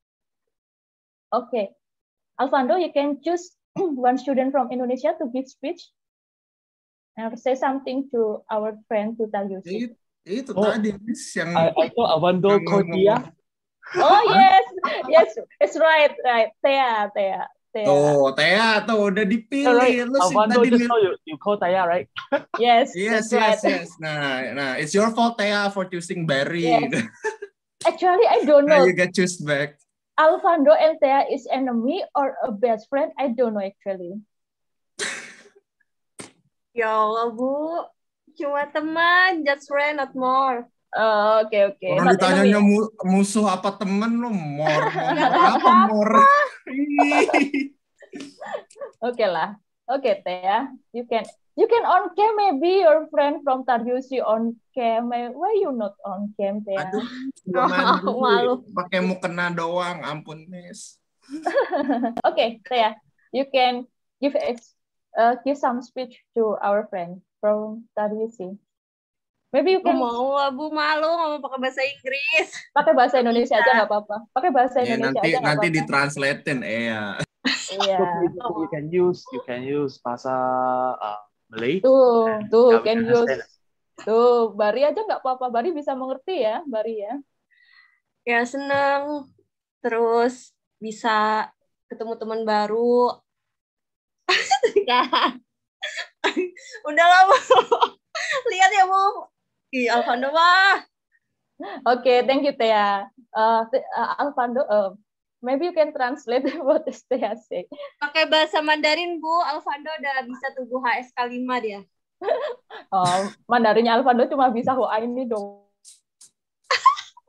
[SPEAKER 1] Okay. Alvando, you can choose one student from Indonesia to give speech and say something to our friend to tell you.
[SPEAKER 5] Itu tadi, Miss, yang
[SPEAKER 4] I thought Avando called Tia.
[SPEAKER 1] Oh, yes, it's right. Tia.
[SPEAKER 5] Tuh, Tia tuh udah dipilih.
[SPEAKER 4] Right.
[SPEAKER 5] Lu sih
[SPEAKER 4] Avando
[SPEAKER 5] tadi
[SPEAKER 4] just know you call Tia, right?
[SPEAKER 1] Yes.
[SPEAKER 5] Yes.
[SPEAKER 1] Right.
[SPEAKER 5] Nah, it's your fault, Tia, for choosing Barry.
[SPEAKER 1] Yes. Actually, I don't know.
[SPEAKER 5] Now you get choose back.
[SPEAKER 1] Alvando and Tia is enemy or a best friend? I don't know actually.
[SPEAKER 3] Ya Allah, Bu. Cuma teman, just friend, not more.
[SPEAKER 1] Okay.
[SPEAKER 5] Orang ditanyanya musuh apa temen lo, more apa more.
[SPEAKER 1] Okay lah. Okay, Tia. You can on cam maybe your friend from Taryusi on cam. Why you not on cam, Tia?
[SPEAKER 5] Aduh, mandi.
[SPEAKER 3] Malu.
[SPEAKER 5] Pakai mukena doang, ampun, Miss.
[SPEAKER 1] Okay, Tia. You can give some speech to our friend from Taryusi. Maybe you can
[SPEAKER 3] Mau lah, Bu, malu ngomong pakai bahasa Inggris.
[SPEAKER 1] pakai bahasa Indonesia aja nggak apa-apa. Pakai bahasa Indonesia aja nggak
[SPEAKER 5] Nanti
[SPEAKER 1] apa-apa.
[SPEAKER 5] ditranslatein, ya.
[SPEAKER 1] Iya.
[SPEAKER 4] You can use bahasa Malay.
[SPEAKER 1] Tuh, can use. Tuh, Bari aja nggak apa-apa. Bari bisa mengerti ya, Bari ya.
[SPEAKER 3] Ya, seneng. Terus bisa ketemu teman baru. Udah lah, Bu. Lihat ya, Bu. Ih, Alvando mah.
[SPEAKER 1] Okay, thank you, Tia. Alvando, maybe you can translate what is Tia say.
[SPEAKER 3] Pakai bahasa Mandarin, Bu. Alvando udah bisa tubuh HSK 5 dia.
[SPEAKER 1] Mandarinnya Alvando cuma bisa Hoa ini dong.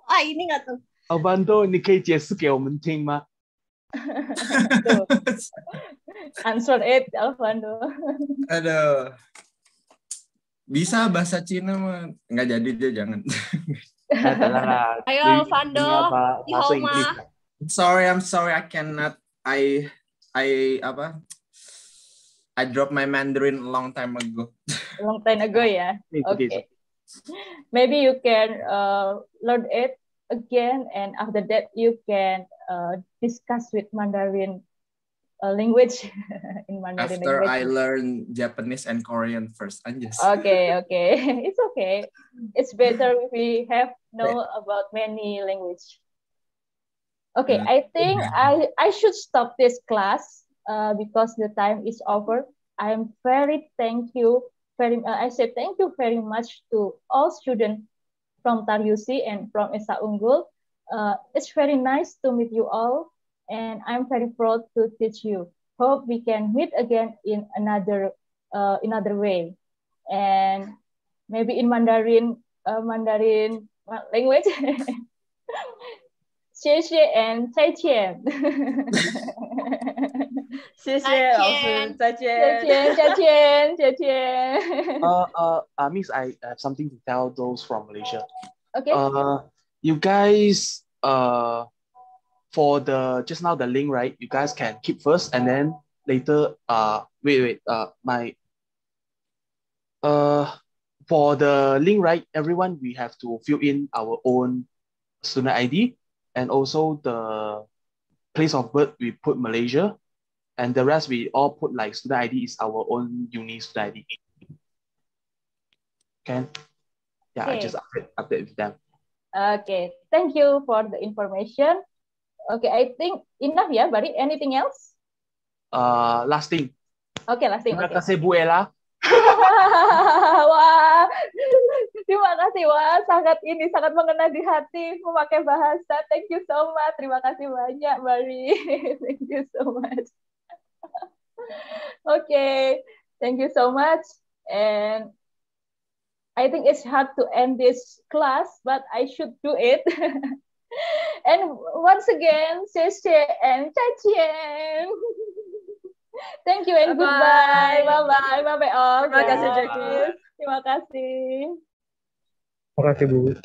[SPEAKER 3] Ah, ini nggak tuh.
[SPEAKER 4] Avando, 你可以解释给我们听吗？
[SPEAKER 1] Answer it, Alvando.
[SPEAKER 5] Aduh. Bisa bahasa Cina mah nggak jadi dia, jangan.
[SPEAKER 3] Ayo, Alvando.
[SPEAKER 4] Bahasa Inggris.
[SPEAKER 5] I'm sorry, I cannot. I dropped my Mandarin a long time ago.
[SPEAKER 1] Long time ago ya. Okay. Maybe you can learn it again, and after that you can discuss with Mandarin language in Mandarin
[SPEAKER 5] After
[SPEAKER 1] language.
[SPEAKER 5] I learn Japanese and Korean first, Anjas.
[SPEAKER 1] Okay. It's okay. It's better if we have know about many language. Okay, I think I should stop this class because the time is over. I say thank you very much to all students from Taryusi and from Esa Unggul. It's very nice to meet you all, and I'm very proud to teach you. Hope we can meet again in another way, and maybe in Mandarin language. 谢谢 and 再见.
[SPEAKER 3] 谢谢老师，再见。
[SPEAKER 1] 再见。
[SPEAKER 4] Miss, I have something to tell those from Malaysia.
[SPEAKER 1] Okay.
[SPEAKER 4] You guys, for the just now the link, right? You guys can keep first, and then later, for the link, right? Everyone, we have to fill in our own student ID, and also the place of birth we put Malaysia, and the rest we all put like student ID is our own uni student ID. Okay. Yeah, I
[SPEAKER 1] Okay.
[SPEAKER 4] just update with them.
[SPEAKER 1] Okay, thank you for the information. Okay, I think enough ya, Bari. Anything else?
[SPEAKER 4] Last thing.
[SPEAKER 1] Okay, last thing.
[SPEAKER 4] Terima
[SPEAKER 1] Okay.
[SPEAKER 4] kasih Bu Ella.
[SPEAKER 1] Wah, terima kasih. Wah, sangat mengena di hati memakai bahasa. Thank you so much. Terima kasih banyak, Bari. Thank you so much. Okay, thank you so much. And I think it's hard to end this class, but I should do it. And once again, 谢谢 and 再见. Thank you and goodbye. Bye-bye all.
[SPEAKER 3] Terima kasih,
[SPEAKER 1] guys.
[SPEAKER 3] Jackie.
[SPEAKER 1] Terima kasih.
[SPEAKER 8] Terima kasih Bu.